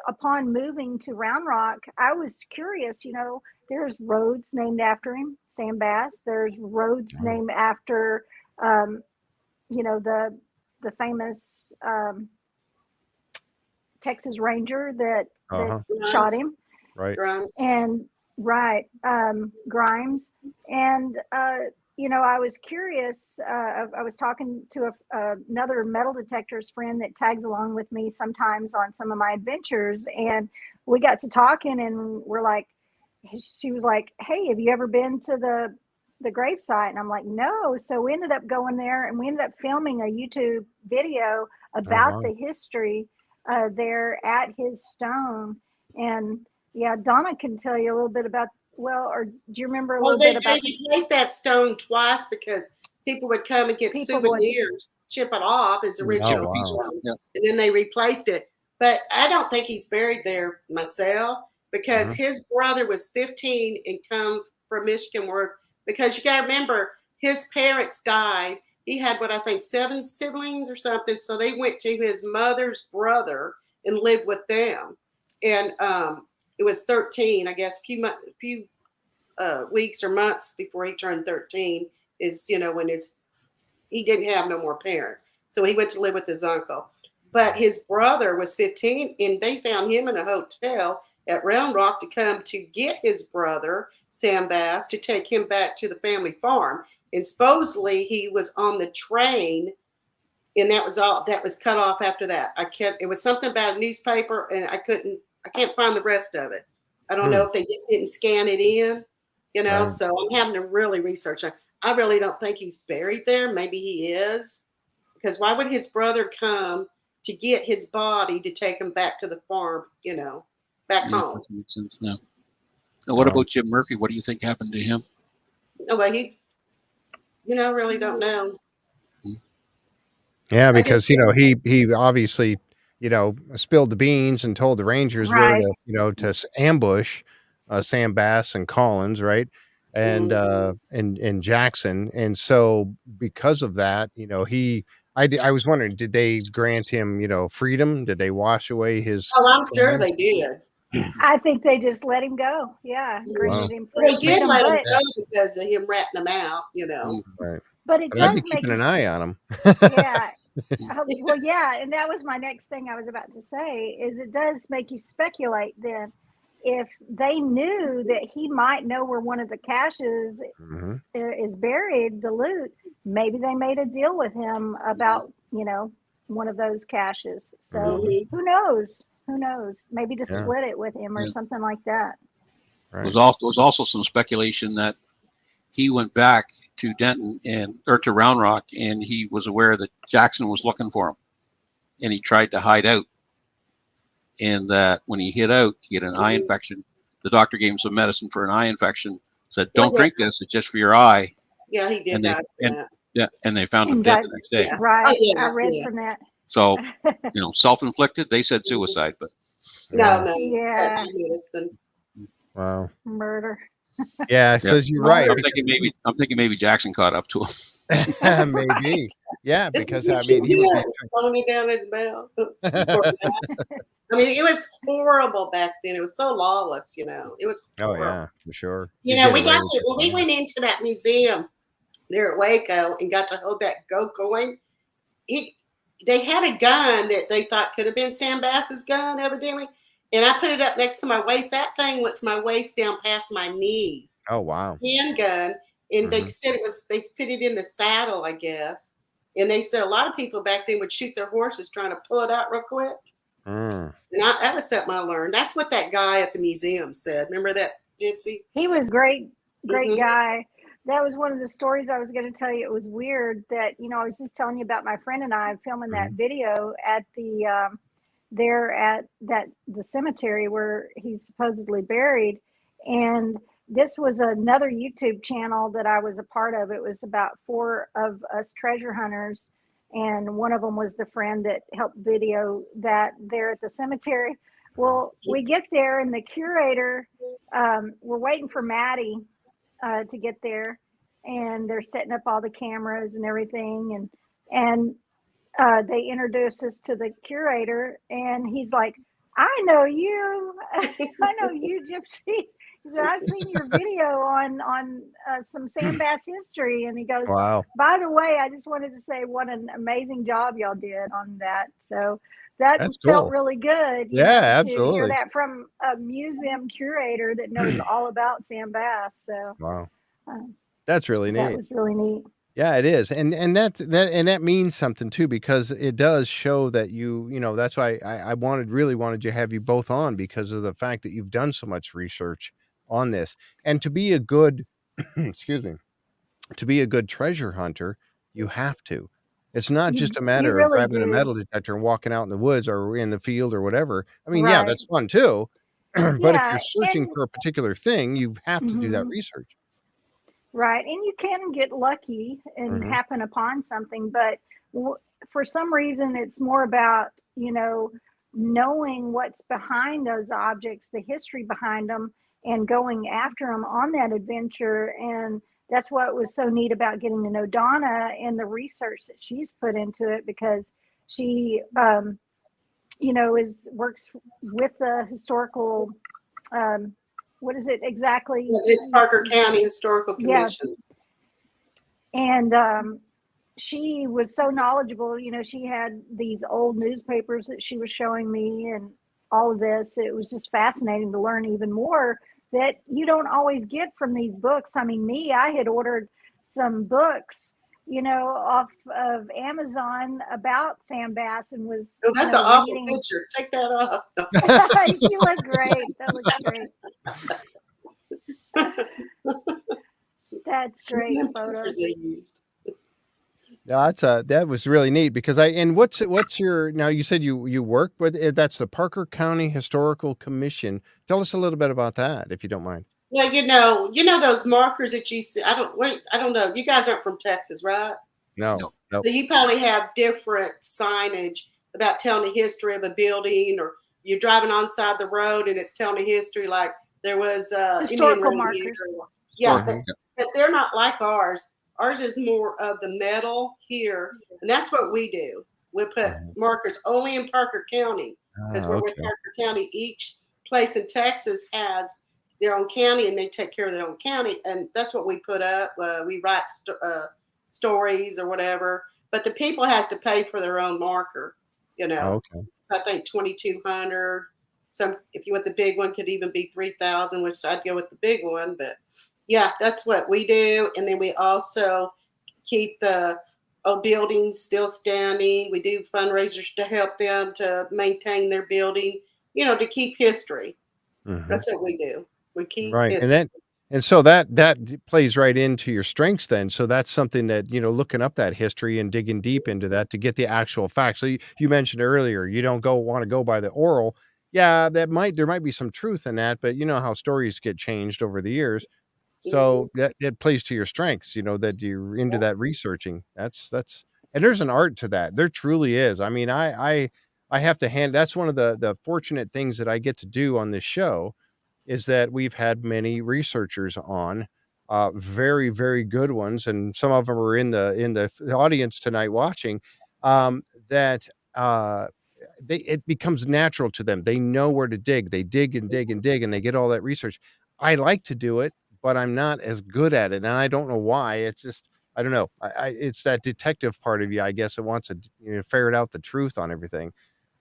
upon moving to Round Rock, I was curious. You know, there's roads named after him, Sam Bass. There's roads named after, you know, the famous Texas Ranger that shot him. Right. Grimes. And Grimes. And you know, I was curious. I was talking to another metal detectors friend that tags along with me sometimes on some of my adventures, and we got to talking, and she was like, "Hey, have you ever been to the gravesite?" And I'm like, "No." So we ended up going there, and we ended up filming a YouTube video about the history there at his stone. And yeah, Donna can tell you a little bit about. Well, or do you remember a little bit about? They replaced that stone twice because people would come and get souvenirs, chip it off as original stone, and then they replaced it. But I don't think he's buried there myself, because his brother was 15 and come from Michigan, because you got to remember his parents died. He had what I think 7 siblings or something, so they went to his mother's brother and lived with them, and it was 13, I guess, a few weeks or months before he turned 13 is, you know, when he didn't have no more parents. So he went to live with his uncle. But his brother was 15, and they found him in a hotel at Round Rock to come to get his brother, Sam Bass, to take him back to the family farm. And supposedly he was on the train, and that was all that was cut off after that. It was something about a newspaper, and I can't find the rest of it. I don't know if they just didn't scan it in, you know, so I'm having to really research it. I really don't think he's buried there. Maybe he is, because why would his brother come to get his body to take him back to the farm, you know, back home? Makes sense now. Now, what about Jim Murphy? What do you think happened to him? No, but really don't know. Yeah, because he obviously spilled the beans and told the Rangers where to to ambush Sam Bass and Collins, right, and Jackson, and so because of that, I was wondering, did they grant him freedom? Did they wash away his? Oh, I'm sure they did. I think they just let him go. Yeah, granted him They did let him go because of him ratting them out, you know. Right. But it does make keeping an eye on him. Yeah. Well, yeah, and that was my next thing I was about to say, is it does make you speculate then, if they knew that he might know where one of the caches is buried, the loot, maybe they made a deal with him about, one of those caches. So who knows? Maybe to split it with him or something like that. Right. There was also some speculation that he went back to Denton or to Round Rock, and he was aware that Jackson was looking for him, and he tried to hide out. And that when he hid out, he had an eye infection. The doctor gave him some medicine for an eye infection. Said, "Don't drink this; it's just for your eye." Yeah, he did that. And they found him dead the next day. Right, I read from that. So, self-inflicted. They said suicide, but no, yeah, medicine. Wow, murder. Yeah, because you're right. I'm thinking maybe Jackson caught up to him. Maybe. Yeah, because he was falling down his belt. I mean, it was horrible back then. It was so lawless, It was horrible. Oh yeah, for sure. We went into that museum there at Waco and got to hold that goat coin. They had a gun that they thought could have been Sam Bass's gun, evidently. And I put it up next to my waist. That thing went from my waist down past my knees. Oh, wow. Handgun. And they said they fitted in the saddle, I guess. And they said a lot of people back then would shoot their horses trying to pull it out real quick. And that was something I learned. That's what that guy at the museum said. Remember that, Gypsy? He was great guy. That was one of the stories I was going to tell you. It was weird that, I was just telling you about my friend and I filming that video at the there at the cemetery where he's supposedly buried. And this was another YouTube channel that I was a part of. It was about 4 of us treasure hunters, and one of them was the friend that helped video that there at the cemetery. Well, we get there, and the curator, we're waiting for Matty to get there, and they're setting up all the cameras and everything, and they introduce us to the curator, and he's like, I know you. I know you, Gypsy. He said, I've seen your video on some sand bass history. And he goes, Wow. By the way, I just wanted to say what an amazing job y'all did on that. So that That's felt cool. really good. Yeah, To hear absolutely. that from a museum curator that knows all about sand bass. So Wow. That's really that neat. was really neat. Yeah, it is. And that means something too, because it does show that you know, that's why I really wanted to have you both on, because of the fact that you've done so much research on this. And to be a good excuse me, to be a good treasure hunter, you have to. It's not just a You matter of really grabbing a do. metal detector and walking out in the woods or in the field or whatever. I mean, yeah, Right. that's fun too. But if Yeah. you're searching And for a particular thing, you have to do that research. right. And you can get lucky and Mhm. happen upon something, but for some reason, it's more about, knowing what's behind those objects, the history behind them, and going after them on that adventure. And that's what was so neat about getting to know Donna and the research that she's put into it, because she, works with the historical, what is it exactly? It's Parker County Historical Yeah. Commissions. And she was so knowledgeable. She had these old newspapers that she was showing me and all of this. It was just fascinating to learn even more that you don't always get from these books. I mean, I had ordered some books, off of Amazon about sand bass, and was Oh, that's an awful reading. picture. Take that off. You look great. That looks great. That's great photos. No, that was really neat, because what's your, now you said you work with it, that's the Parker County Historical Commission. Tell us a little bit about that, if you don't mind. Well, you know those markers that you see. I don't know. You guys aren't from Texas, right? No. So you probably have different signage about telling the history of a building, or you're driving on side the road and it's telling the history, like there was historical markers. Yeah, but they're not like ours. Ours is more of the metal here, and that's what we do. We put markers only in Parker County, because we're with Parker County. Each place in Texas has their own county, and they take care of their own county, and that's what we put up. We write stories or whatever, but the people has to pay for their own marker. So I think 2,200. Some, if you want the big one, could even be 3,000, which I'd go with the big one, but. Yeah, that's what we do. And then we also keep the old buildings still standing. We do fundraisers to help them to maintain their building, to keep history. That's what we do. We keep history. And so that plays right into your strengths then. So that's something that, looking up that history and digging deep into that to get the actual facts. So you mentioned earlier, you don't want to go by the oral. Yeah, there might be some truth in that, but you know how stories get changed over the years. So that it plays to your strengths, that you're into that researching. That's and there's an art to that. There truly is. I mean, I have to that's one of the fortunate things that I get to do on this show, is that we've had many researchers on, very, very good ones, and some of them are in the audience tonight watching, that it becomes natural to them. They know where to dig. They dig and dig and dig, and they get all that research. I like to do it, but I'm not as good at it, and I don't know why. It's just, I don't know. It's that detective part of you, I guess, that wants to ferret out the truth on everything.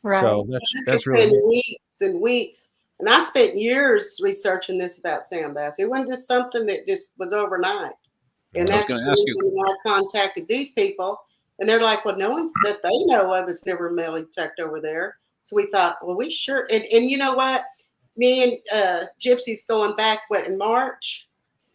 Right. So that's really neat. Weeks and weeks, and I spent years researching this about sand bass. It wasn't just something that just was overnight. And that's the reason I contacted these people, and they're like, "Well, no one's that they know of has never metal detected over there." So we thought, well, we sure. And you know what? Me and Gypsy's going back in March.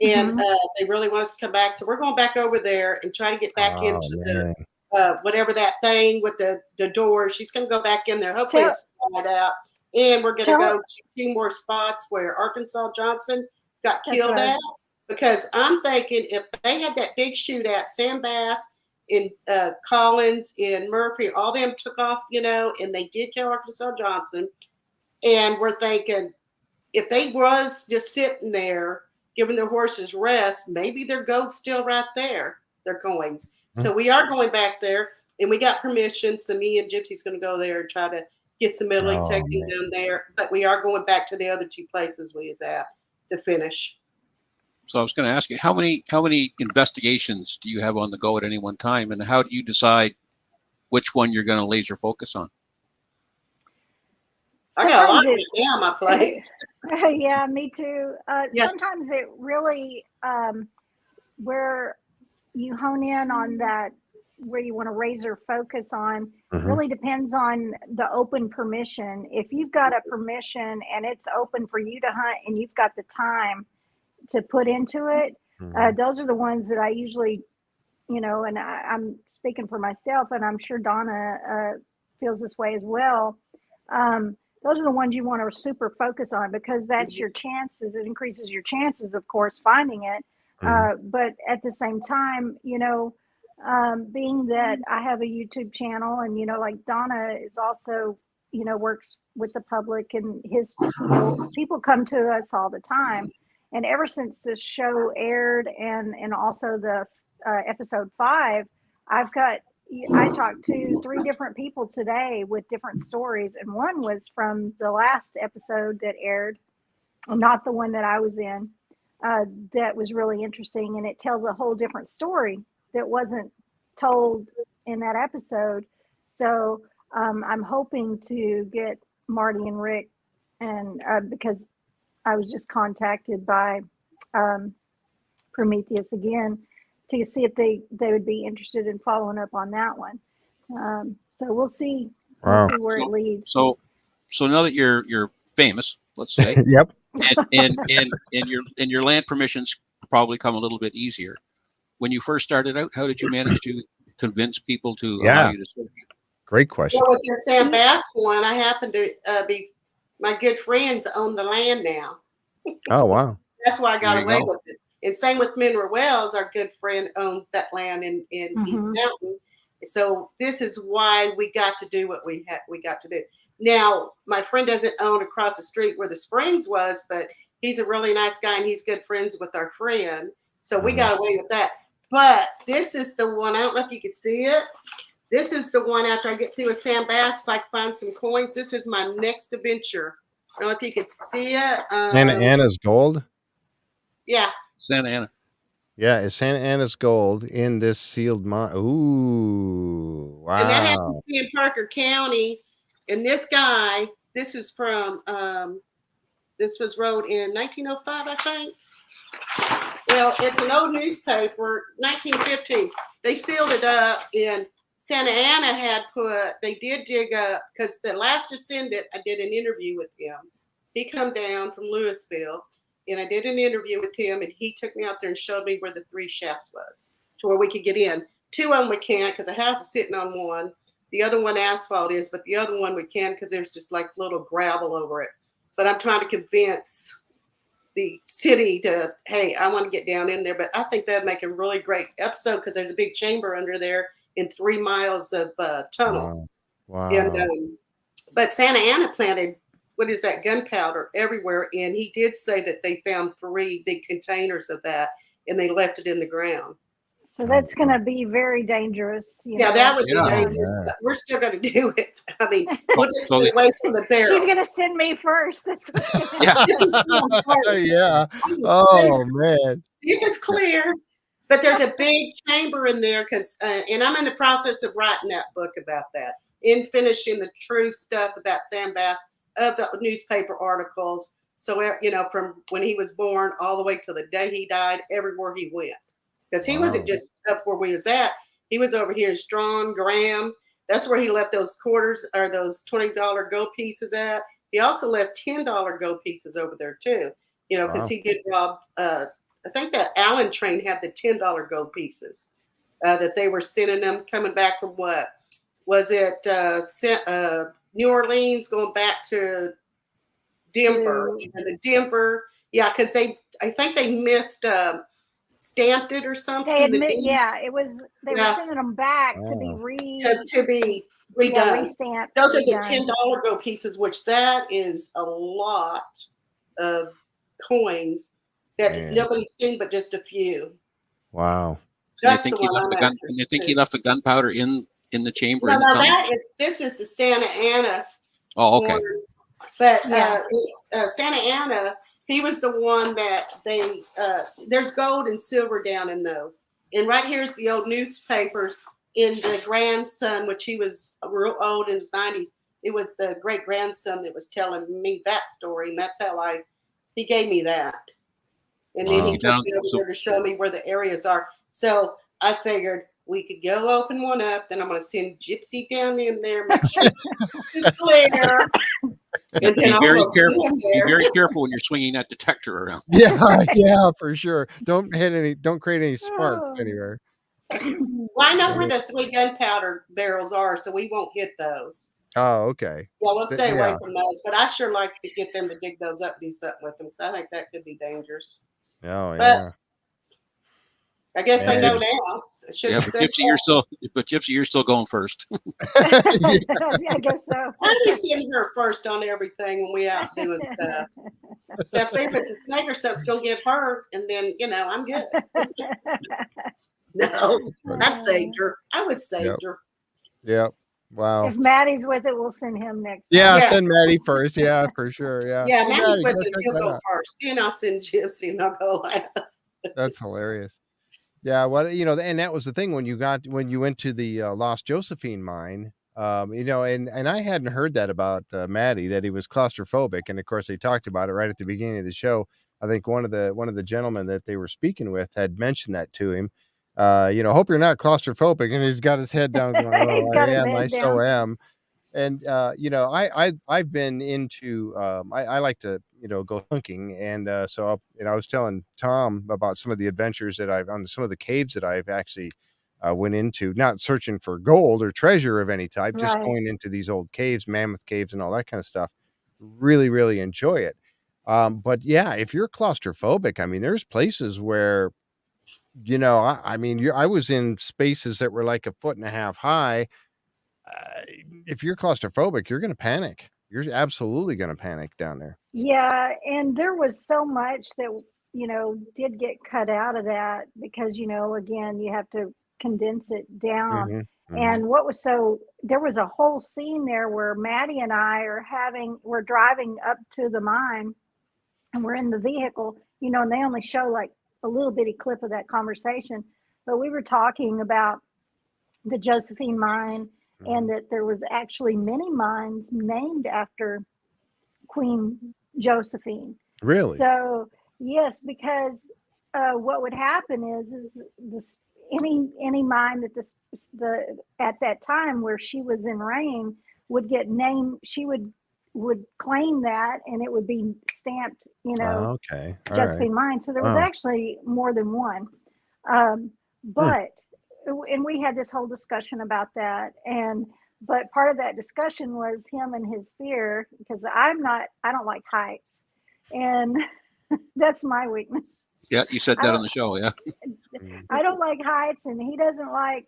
And they really want us to come back. So we're going back over there and try to get back into the whatever that thing with the door. She's going to go back in there. Hopefully it's dried out. And we're going to go to 2 more spots where Arkansas Johnson got killed at. Because I'm thinking if they had that big shootout, Sam Bass and Collins and Murphy, all them took off, and they did kill Arkansas Johnson. And we're thinking if they was just sitting there giving their horses rest, maybe their goat's still right there, their coins. So we are going back there, and we got permission. So me and Gypsy's going to go there and try to get some middling technique down there. But we are going back to the other two places we was at to finish. So I was going to ask you, how many investigations do you have on the go at any one time, and how do you decide which one you're going to laser focus on? I got a lot of it on my plate. Yeah, me too. Sometimes it really, where you hone in on that, where you want to razor focus on, really depends on the open permission. If you've got a permission and it's open for you to hunt and you've got the time to put into it, those are the ones that I usually, and I'm speaking for myself, and I'm sure Donna feels this way as well. Those are the ones you want to super focus on, because that's your chances. It increases your chances, of course, finding it. But at the same time, being that I have a YouTube channel, and, like Donna is also, works with the public, and his people come to us all the time. And ever since this show aired, and also the episode 5, I talked to 3 different people today with different stories, and one was from the last episode that aired, not the one that I was in. That was really interesting, and it tells a whole different story that wasn't told in that episode. So I'm hoping to get Marty and Rick, and because I was just contacted by Prometheus again to see if they would be interested in following up on that one. So we'll see. We'll see where it leads. So now that you're famous, let's say, yep, and your land permissions probably come a little bit easier. When you first started out, how did you manage to convince people to allow you to serve you? Great question. Well, with the Sam Bass one, I happen to be my good friends own the land now. Oh wow! That's why I got away with it. And same with Mineral Wells, our good friend owns that land in East Mountain. So this is why we got to do what we got to do. Now, my friend doesn't own across the street where the Springs was, but he's a really nice guy, and he's good friends with our friend. So we got away with that. But this is the one, I don't know if you can see it. This is the one after I get through with Sam Bass, if I can find some coins. This is my next adventure. I don't know if you could see it. Santa Ana's Gold? Yeah. Santa Ana. Yeah, it's Santa Ana's Gold in this sealed mine. Ooh, wow. And that happens to be in Parker County. And this guy, this is from, this was wrote in 1905, I think. Well, it's an old newspaper, 1915. They sealed it up, and Santa Ana they did dig up, because the last descendant, I did an interview with him. He come down from Louisville, and I did an interview with him, and he took me out there and showed me where the 3 shafts was, to where we could get in. 2 of them we can't, because the house is sitting on one. The other one asphalt is, but the other one we can, because there's just like little gravel over it. But I'm trying to convince the city to, hey, I want to get down in there. But I think that'd make a really great episode, because there's a big chamber under there in 3 miles of tunnel. Wow. And but Santa Ana planted, what is that, gunpowder everywhere. And he did say that they found 3 big containers of that, and they left it in the ground. So that's going to be very dangerous. That would be dangerous, but we're still going to do it. I mean, we'll just stay away from the barrel. She's going to send me first. That's yeah. Oh, man. If it's clear. But there's a big chamber in there, because, and I'm in the process of writing that book about that, in finishing the true stuff about Sam Bass of the newspaper articles. So, from when he was born all the way till the day he died, everywhere he went. Because he wasn't just up where we was at. He was over here in Strong, Graham. That's where he left those quarters, or those $20 gold pieces at. He also left $10 gold pieces over there too. Because he did rob, I think that Allen train had the $10 gold pieces that they were sending them coming back from what? Was it New Orleans going back to Denver? The Denver. Yeah, because they I think they missed stamped it or something. They admit, yeah, it was. They were sending them back to be to be redone. Restamped. Those are the $10 gold pieces, which that is a lot of coins that nobody's seen but just a few. Wow. That's the one I'm after. You think he left the gunpowder in the chamber? No, this is the Santa Ana. Oh, okay. One. But Santa Ana, he was the one that they there's gold and silver down in those. And right here's the old newspapers in the grandson, which he was real old in his 90s. It was the great grandson that was telling me that story, and that's how he gave me that. And then he took me over there to show me where the areas are. So I figured we could go open one up. Then I'm going to send Gypsy down in there, make sure it's clear. And be very careful. Be very careful when you're swinging that detector around. Yeah, for sure. Don't create any sparks anywhere. Well, I know where the 3 gunpowder barrels are, so we won't hit those. Oh, okay. Yeah, we'll stay away from those. But I sure like to get them to dig those up, do something with them, because I think that could be dangerous. Oh, but yeah. I guess they know now. Yeah, but Gypsy, you're still going first. I guess so. I be seeing her first on everything when we out doing stuff. So if it's a snake or something, it's gonna get her, and then I'm good. No, I'd saved her. I would save her. Yep. Wow. If Matty's with it, we'll send him next. Yeah, send Matty first. Yeah, for sure. Yeah. Yeah, Matty's with us. He'll go first. Then I'll send Gypsy, and I'll go last. That's hilarious. Yeah, well, and that was the thing when you went to the Lost Josephine Mine, and I hadn't heard that about Matty, that he was claustrophobic, and of course they talked about it right at the beginning of the show. I think one of the gentlemen that they were speaking with had mentioned that to him. Hope you're not claustrophobic, and he's got his head down going, "Oh, I am, I so am." And I've been into I like to go hunking, and so I was telling Tom about some of the adventures that I've on some of the caves that I've actually went into, not searching for gold or treasure of any type, just going into these old caves, mammoth caves, and all that kind of stuff. Really, really enjoy it. But yeah, if you're claustrophobic, I mean, there's places where I was in spaces that were like 1.5 feet high. If you're claustrophobic, you're going to panic. You're absolutely going to panic down there. Yeah. And there was so much that, did get cut out of that because, again, you have to condense it down. Mm-hmm. And there was a whole scene there where Matty and I we're driving up to the mine and we're in the vehicle, and they only show like a little bitty clip of that conversation, but we were talking about the Josephine Mine, and that there was actually many mines named after Queen Josephine. Really? So yes, because what would happen is this any mine that at that time where she was in reign would get named. She would claim that, and it would be stamped. Okay. Josephine Mine. So there was actually more than one, but. And we had this whole discussion about that, but part of that discussion was him and his fear, because I don't like heights, and that's my weakness. Yeah, you said that on the show. Yeah, I don't like heights, and he doesn't like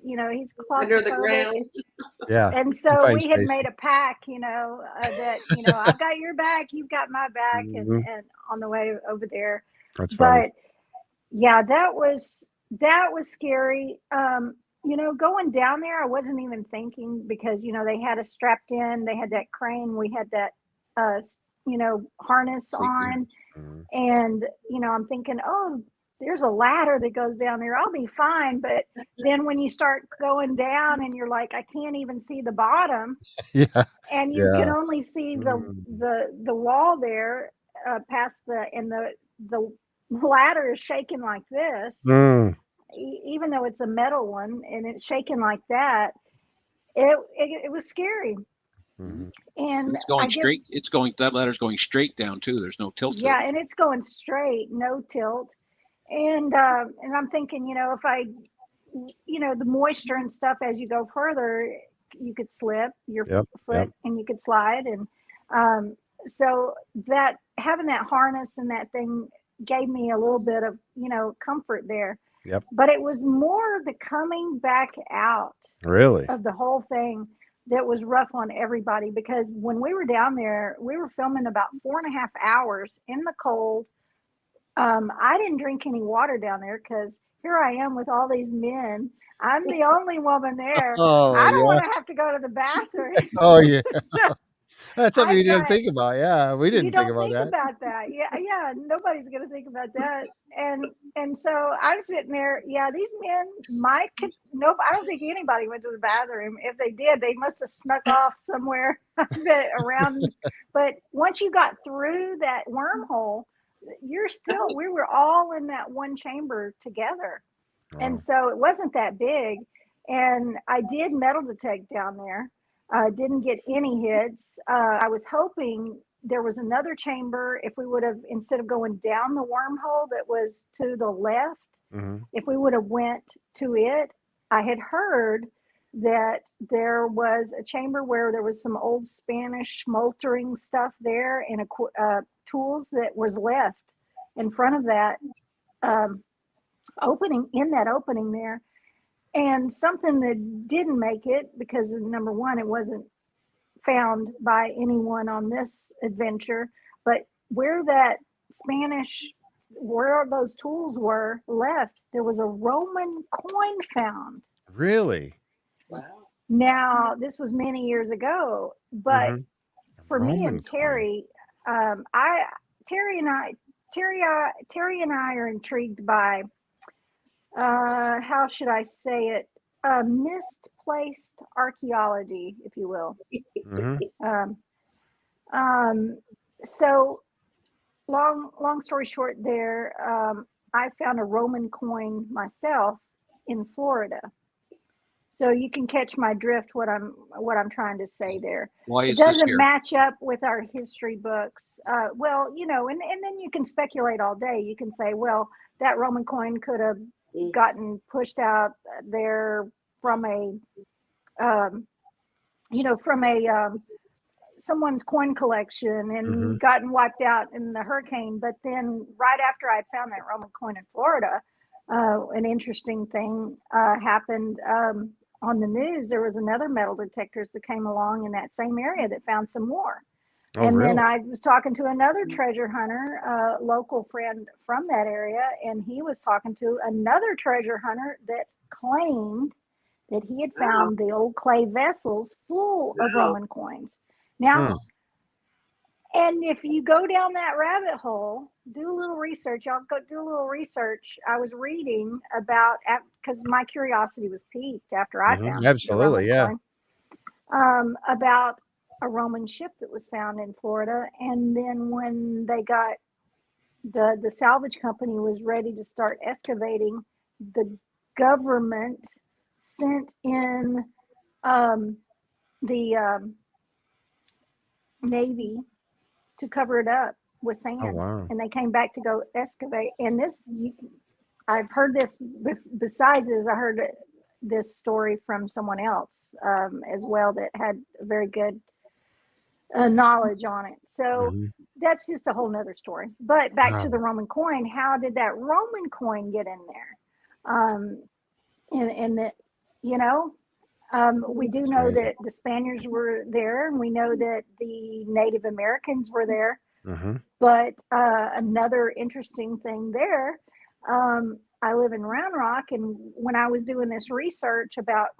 he's claustrophobic. Under the ground. Yeah, and so we had made a pact, that I've got your back, you've got my back, and on the way over there. That's funny. But yeah, that was scary. Going down there, I wasn't even thinking, because, they had us strapped in, they had that crane, we had that, harness on. Mm-hmm. And, I'm thinking, oh, there's a ladder that goes down there, I'll be fine. But then when you start going down and you're like, I can't even see the bottom. Yeah. And you can only see the wall there, past the ladder is shaking like this. Even though it's a metal one and it's shaking like that, it was scary. Mm-hmm. And it's going straight. That ladder's going straight down too. There's no tilt. Yeah, and it's going straight, no tilt. And I'm thinking, if I, the moisture and stuff as you go further, you could slip your foot and you could slide. And so that having that harness and that thing gave me a little bit of, comfort there. Yep. But it was more the coming back out Really? of the whole thing that was rough on everybody, because when we were down there, we were filming about 4.5 hours in the cold. I didn't drink any water down there because here I am with all these men. I'm the only woman there. Oh, I don't yeah. want to have to go to the bathroom. Oh, yeah. So That's something you didn't got- think about. Yeah, we you didn't think don't about think that. about that. Yeah, nobody's gonna think about that. And so I'm sitting there. Yeah, these men nope. I don't think anybody went to the bathroom. If they did, they must have snuck off somewhere around. But once you got through that wormhole, we were all in that one chamber together. Wow. And so it wasn't that big. And I did metal detect down there. Didn't get any hits. I was hoping there was another chamber. If we would have, instead of going down the wormhole that was to the left, if we would have went to it, I had heard that there was a chamber where there was some old Spanish smoldering stuff there and tools that was left in front of that opening there. And something that didn't make it because, number one, it wasn't found by anyone on this adventure, but where those tools were left, there was a Roman coin found. Really? Wow. Now, this was many years ago, but for me and Terry, Terry and I are intrigued by, how should I say it? Misplaced archaeology, if you will. So long story short there, I found a Roman coin myself in Florida. So you can catch my drift what I'm trying to say there. Why is it doesn't this here? match up with our history books. Well, and then you can speculate all day. You can say, well, that Roman coin could have gotten pushed out there from someone's coin collection and gotten wiped out in the hurricane. But then right after I found that Roman coin in Florida, an interesting thing happened on the news. There was another metal detectors that came along in that same area that found some more. Then I was talking to another treasure hunter, local friend from that area, and he was talking to another treasure hunter that claimed that he had found the old clay vessels full of Roman coins. Now, and if you go down that rabbit hole, do a little research. Y'all go do a little research. I was reading about, because my curiosity was piqued after I found the Roman coin, about a Roman ship that was found in Florida. And then when they got the salvage company was ready to start excavating, the government sent in the Navy to cover it up with sand. And they came back to go excavate. And I've heard this besides this, I heard this story from someone else as well that had very good knowledge on it. So that's just a whole nother story. But back to the Roman coin, how did that Roman coin get in there? And that, we do know that the Spaniards were there, and we know that the Native Americans were there. But another interesting thing there, I live in Round Rock, and when I was doing this research about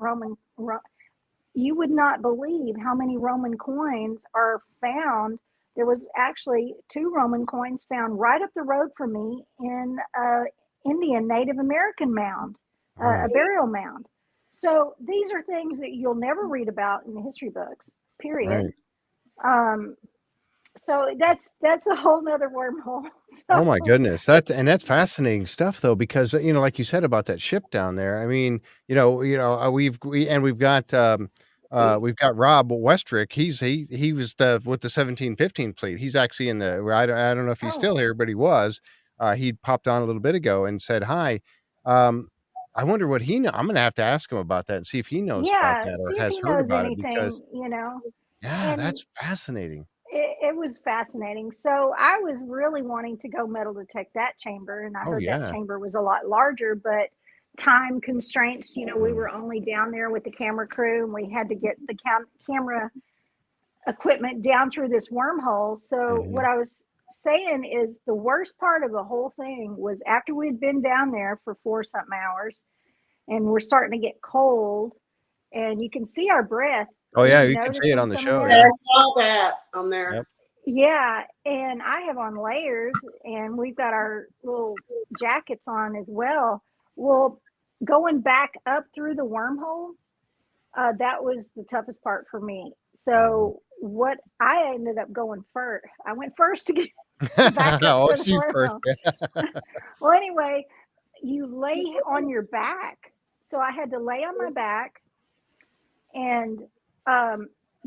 you would not believe how many Roman coins are found. There was actually 2 Roman coins found right up the road from me in Indian Native American mound, a burial mound. So these are things that you'll never read about in the history books, period. So that's a whole nother wormhole. So, oh my goodness. That's fascinating stuff though, because, like you said about that ship down there, I mean, we've got Rob Westrick. He was with the 1715 fleet. He's actually in I don't know if he's still here, but he was. He popped on a little bit ago and said hi. I wonder what he knows. I'm going to have to ask him about that and see if he knows about that or has heard about anything, it, because that's fascinating. it was fascinating. So I was really wanting to go metal detect that chamber, and I heard that chamber was a lot larger, but time constraints, we were only down there with the camera crew, and we had to get the camera equipment down through this wormhole. So what I was saying is the worst part of the whole thing was after we'd been down there for 4-something hours, and we're starting to get cold, and you can see our breath. Oh yeah, you can see it on the show. Yeah, I saw that on there. Yep. Yeah, and I have on layers, and we've got our little jackets on as well. Well, going back up through the wormhole, that was the toughest part for me. So what I ended up going first. I went first to get back up to the wormhole. Well, anyway, you lay on your back. So I had to lay on my back, and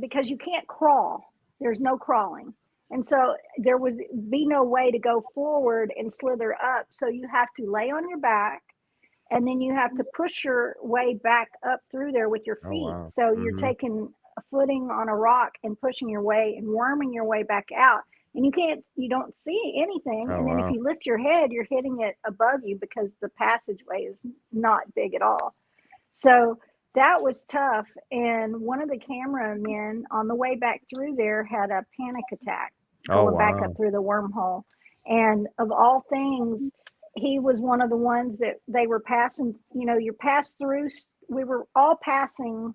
because you can't crawl, there's no crawling. And so there would be no way to go forward and slither up. So you have to lay on your back, and then you have to push your way back up through there with your feet. Wow. So you're taking a footing on a rock and pushing your way and worming your way back out. And you don't see anything. And then if you lift your head, you're hitting it above you because the passageway is not big at all. So that was tough. And one of the cameramen on the way back through there had a panic attack going back up through the wormhole. And of all things, he was one of the ones that they were passing, you pass through. We were all passing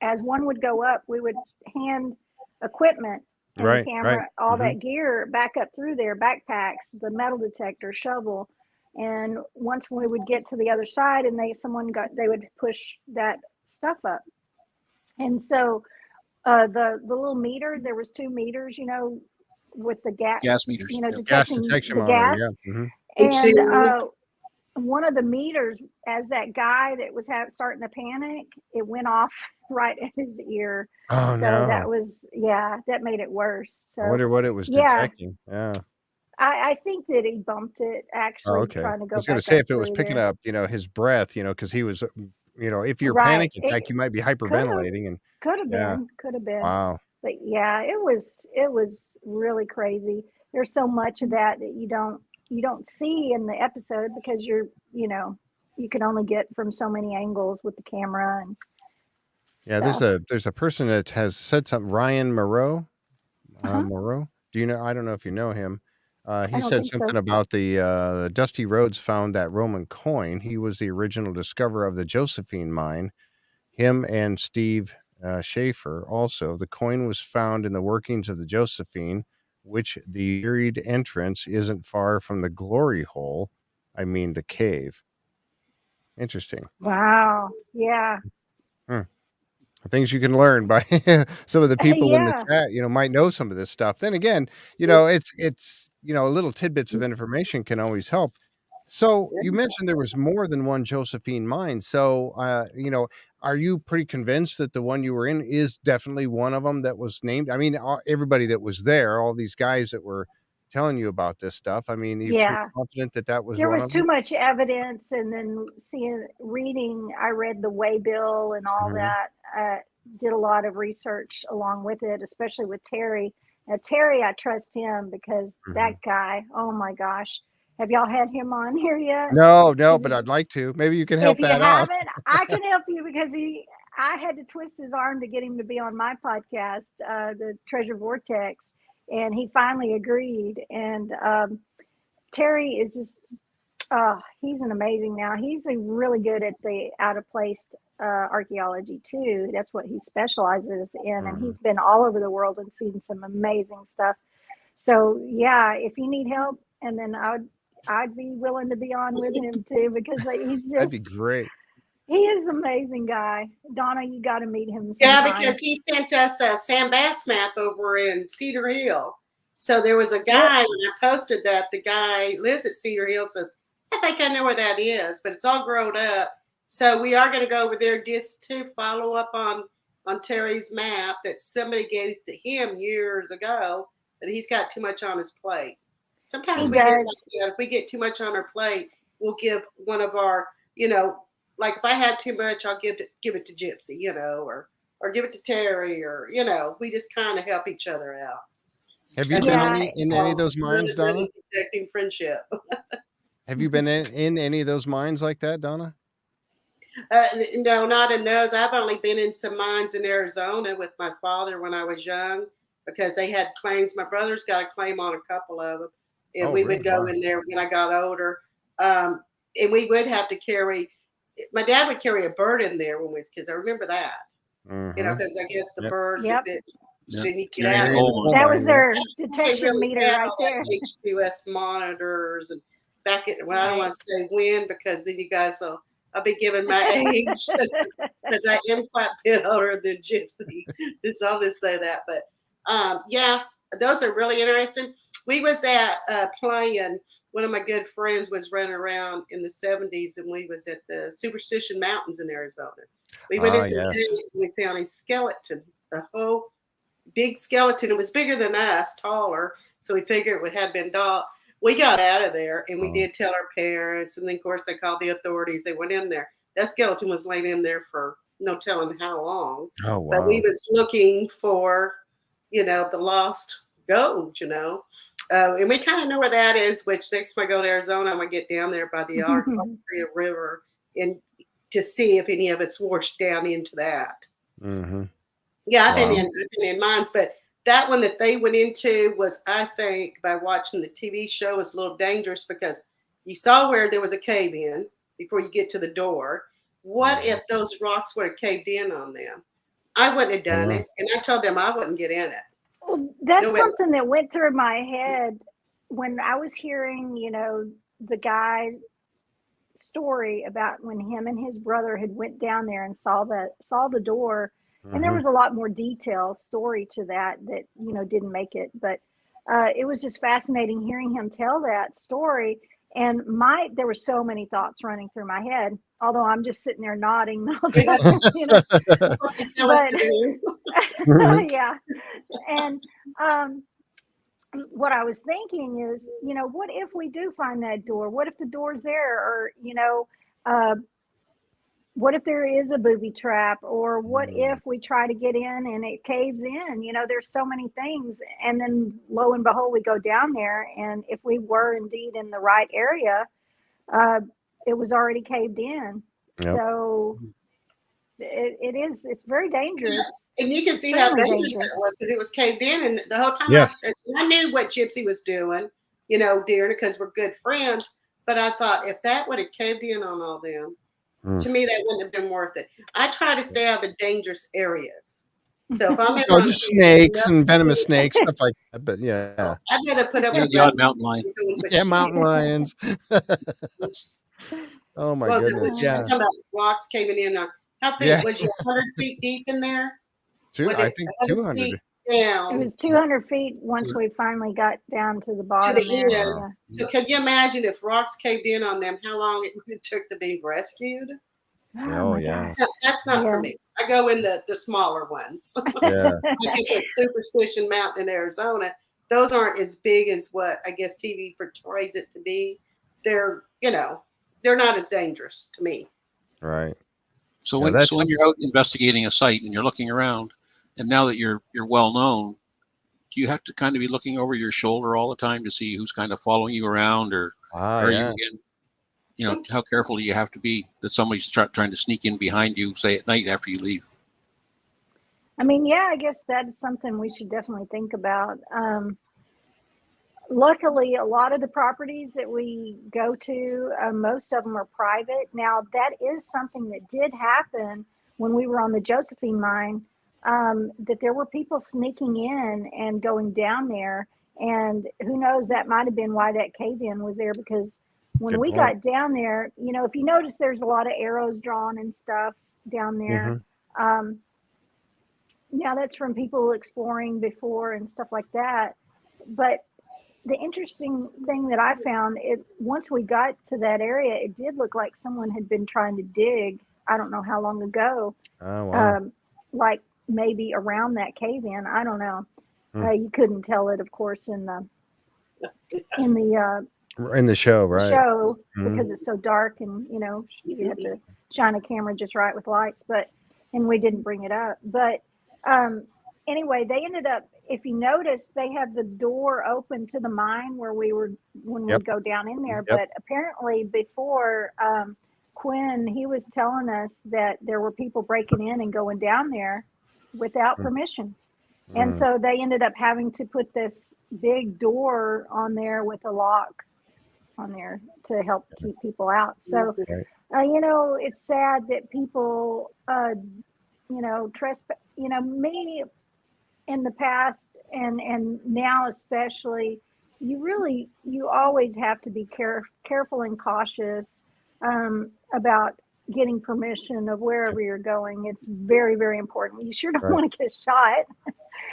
as one would go up. We would hand equipment and the camera, all that gear back up through there, backpacks, the metal detector, shovel. And once we would get to the other side and they would push that stuff up. And so the little meter, there was 2 meters, with the gas meters, detecting gas detection the gas. Yeah. And one of the meters, as that guy that was starting to panic, it went off right at his ear. Oh, so no. That made it worse. So I wonder what it was detecting. Yeah. I think that he bumped it actually trying to go. I was going to say if it was picking up, his breath, because he was, if you're panic attack, you might be hyperventilating and could have been. Wow. But yeah, it was really crazy. There's so much of that you don't see in the episode because you can only get from so many angles with the camera and stuff. There's a person that has said something, Ryan Moreau. Moreau. Do you know? I don't know if you know him. He said something about the Dusty Rhodes found that Roman coin. He was the original discoverer of the Josephine Mine. Him and Steve Schaefer also. The coin was found in the workings of the Josephine, which the buried entrance isn't far from the glory hole. I mean, the cave. Interesting. Wow. Yeah. Things you can learn by some of the people in the chat, might know some of this stuff. Then again, it's little tidbits of information can always help. So you mentioned there was more than one Josephine mine. So, are you pretty convinced that the one you were in is definitely one of them that was named? I mean, everybody that was there, all these guys that were telling you about this stuff. I mean, you're pretty confident that was there one was of too them? much evidence, and then I read the waybill and all that. Did a lot of research along with it, especially with Terry. Now, Terry, I trust him because that guy, oh my gosh. Have y'all had him on here yet? No, but I'd like to. Maybe you can help that out. If you haven't, I can help you because I had to twist his arm to get him to be on my podcast, the Treasure Vortex, and he finally agreed. And Terry is just, he's an amazing now. He's really good at the out of place archaeology too. That's what he specializes in, and he's been all over the world and seen some amazing stuff. So yeah, if you need help, and then I'd be willing to be on with him too because he's just That'd be great. He is an amazing guy. Donna, you got to meet him sometime. Yeah, because he sent us a Sam Bass map over in Cedar Hill. So there was a guy, when I posted that, the guy lives at Cedar Hill, says, I think I know where that is, but it's all grown up. So we are going to go over there just to follow up on Terry's map that somebody gave to him years ago, but he's got too much on his plate. Sometimes if we get too much on our plate, we'll give one of our, like if I have too much, I'll give it to Gypsy, or give it to Terry, or, we just kind of help each other out. Have you been in any of those mines, Donna? Protecting friendship. Have you been in any of those mines like that, Donna? No, not in those. I've only been in some mines in Arizona with my father when I was young because they had claims. My brother's got a claim on a couple of them. And we would go in there when I got older. And we would have to carry, my dad would carry a bird in there when we was kids. I remember that. You know, because I guess the bird didn't get out. That was their detection meter right there. H2S monitors and back at, well, I don't want to say when because then you guys will, I'll be giving my age because I am quite a bit older than Gypsy. I'll just say that. But yeah, those are really interesting. We was at playing, one of my good friends was running around in the 70s and we was at the Superstition Mountains in Arizona. We went in some caves and we found a skeleton, a whole big skeleton. It was bigger than us, taller. So we figured it had been dog. We got out of there and we did tell our parents. And then, of course, they called the authorities. They went in there. That skeleton was laying in there for no telling how long. Oh, wow. But we was looking for, you know, the lost gold, you know. And we kind of know where that is, which next time I go to Arizona, I'm going to get down there by the Arcadia River and to see if any of it's washed down into that. Mm-hmm. Yeah, I've been in mines, but that one that they went into was, I think, by watching the TV show, was a little dangerous because you saw where there was a cave in before you get to the door. What if those rocks would have caved in on them? I wouldn't have done it, and I told them I wouldn't get in it. Well, that's something that went through my head when I was hearing, you know, the guy's story about when him and his brother had went down there and saw the door. And there was a lot more detailed story to that, you know, didn't make it. But it was just fascinating hearing him tell that story. And there were so many thoughts running through my head, although I'm just sitting there nodding. You know? But, yeah. And what I was thinking is, you know, what if we do find that door? What if the door's there? Or, you know, what if there is a booby trap, or what if we try to get in and it caves in? You know, there's so many things. And then lo and behold, we go down there. And if we were indeed in the right area, it was already caved in. Yep. So it's very dangerous. Yeah. And you can see how dangerous it was because it was caved in. And the whole time I knew what Gypsy was doing, you know, dear, because we're good friends. But I thought if that would have caved in on all them, to me, that wouldn't have been worth it. I try to stay out of the dangerous areas. So if I'm just snakes and venomous snakes, stuff like that. But yeah, I'd rather put up with the odd mountain lion. Yeah, mountain lions. Oh my goodness! Yeah, talking about rocks caving in. How big was you? 100 feet deep in there? I think 200 feet down. It was 200 feet once we finally got down to the bottom. To the end. Yeah. So can you imagine if rocks caved in on them, how long it took to be rescued? Oh yeah. That's not for me. I go in the smaller ones. Yeah. Like at Superstition Mountain in Arizona, those aren't as big as what I guess TV portrays it to be. They're, you know, they're not as dangerous to me. Right. So when you're out investigating a site and you're looking around, and now that you're well known, do you have to kind of be looking over your shoulder all the time to see who's kind of following you around, or are you again? You know, how careful do you have to be that somebody's trying to sneak in behind you, say at night after you leave? I mean, yeah, I guess that's something we should definitely think about. Luckily, a lot of the properties that we go to, most of them are private. Now, that is something that did happen when we were on the Josephine Mine, that there were people sneaking in and going down there. And who knows, that might have been why that cave-in was there, because when we got down there, you know, if you notice, there's a lot of arrows drawn and stuff down there. Now that's from people exploring before and stuff like that. But the interesting thing that I found, once we got to that area, it did look like someone had been trying to dig. I don't know how long ago. Oh, wow. Like maybe around that cave-in. I don't know. You couldn't tell it, of course, in the show, right? Because it's so dark, and you know you have to shine a camera just right with lights. And we didn't bring it up. But anyway, they ended up, if you notice, they have the door open to the mine where we were when we go down in there. But apparently before Quinn, he was telling us that there were people breaking in and going down there without permission. And so they ended up having to put this big door on there with a lock on there to help keep people out. So, you know, it's sad that people, you know, trespass, you know, me in the past and now especially, you always have to be careful and cautious about getting permission of wherever you're going. It's very, very important. You sure don't want to get shot.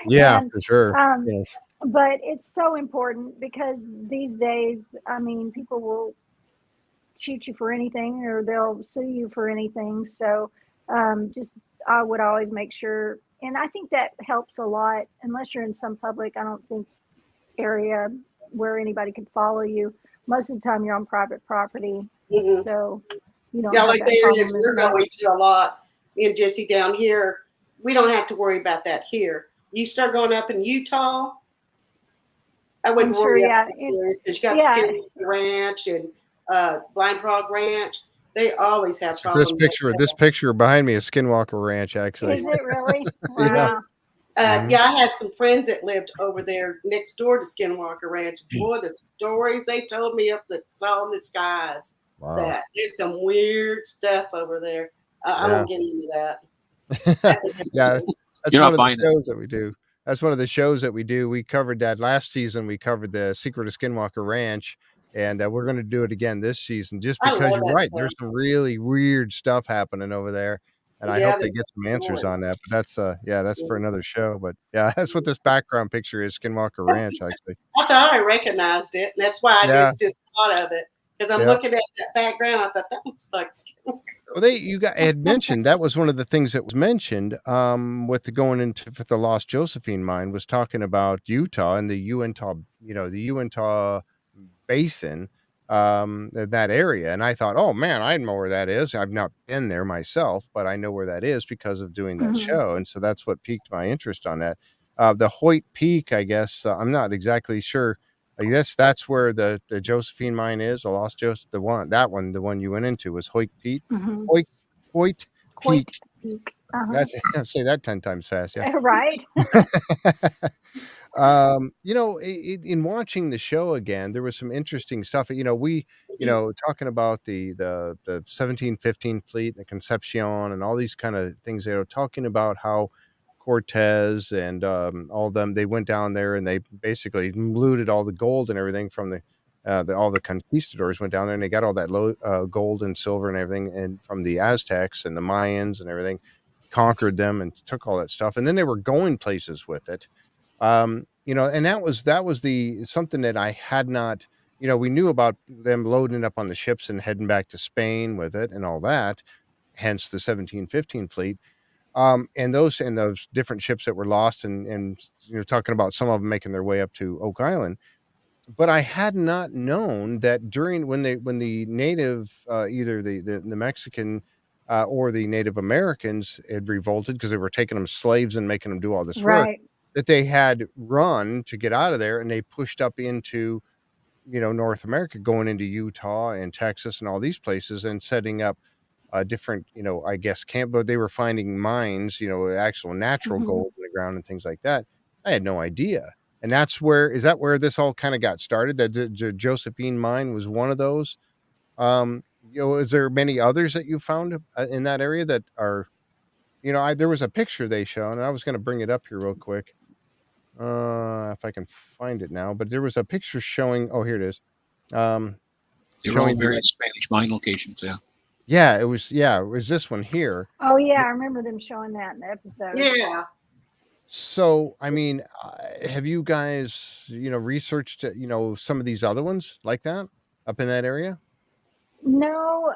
Yeah, And, for sure. Yes. But it's so important because these days, I mean, people will shoot you for anything or they'll sue you for anything. So just I would always make sure, and I think that helps a lot. Unless you're in some public, I don't think area where anybody could follow you. Most of the time you're on private property. So you don't have like that the areas problem we're as much. going to a lot in Gypsy down here, we don't have to worry about that here. You start going up in Utah, I wouldn't worry about these areas because you got Skinwalker Ranch and Blind Frog Ranch. They always have problems. This picture behind me is Skinwalker Ranch, actually. Is it really? Yeah. Wow. Yeah, I had some friends that lived over there next door to Skinwalker Ranch. Boy, the stories they told me up the saw in the skies. Wow. That there's some weird stuff over there. I won't get into that. Yeah, that's one of the shows that we do. That's one of the shows that we do. We covered that last season. We covered the Secret of Skinwalker Ranch, and we're going to do it again this season. Just because you're right, there's some really weird stuff happening over there, and I hope they get some answers on that. But that's for another show. But yeah, that's what this background picture is, Skinwalker Ranch. Actually, I thought I recognized it, and that's why I just thought of it. Because I'm looking at that background, I thought that looks like Skinwalker. Well, you had mentioned that was one of the things that was mentioned with the going into for the Lost Josephine Mine was talking about Utah and the Uintah, the Uintah Basin, that area. And I thought, oh man, I know where that is. I've not been there myself, but I know where that is because of doing that show. And so that's what piqued my interest on that. The Hoyt Peak, I guess, I'm not exactly sure. I guess that's where the Josephine Mine is, the Lost Joseph, the one you went into was Hoyt Peak. Hoyt Peak. That's say that 10 times fast, yeah. Right. In watching the show again, there was some interesting stuff. We talking about the 1715 fleet, the Concepcion, and all these kind of things. They were talking about how Cortez and all of them, they went down there and they basically looted all the gold and everything from all the conquistadors went down there and they got all that gold and silver and everything and from the Aztecs and the Mayans and everything, conquered them and took all that stuff. And then they were going places with it. And that was something that I had not, we knew about them loading it up on the ships and heading back to Spain with it and all that, hence the 1715 fleet. And those different ships that were lost and talking about some of them making their way up to Oak Island. But I had not known that when the native, either the Mexican or the Native Americans had revolted because they were taking them slaves and making them do all this work, that they had run to get out of there and they pushed up into, North America, going into Utah and Texas and all these places and setting up different, I guess camp, but they were finding mines, actual natural gold in the ground and things like that. I had no idea. And is that where this all kind of got started? That the Josephine Mine was one of those. Is there many others that you found in that area that are, there was a picture they showed, and I was going to bring it up here real quick. If I can find it now, but there was a picture showing, oh, here it is. They were all various Spanish mine locations. Yeah. Yeah, it was this one here. Oh yeah, I remember them showing that in the episode. Yeah. So, I mean, have you guys, researched, some of these other ones like that up in that area? No,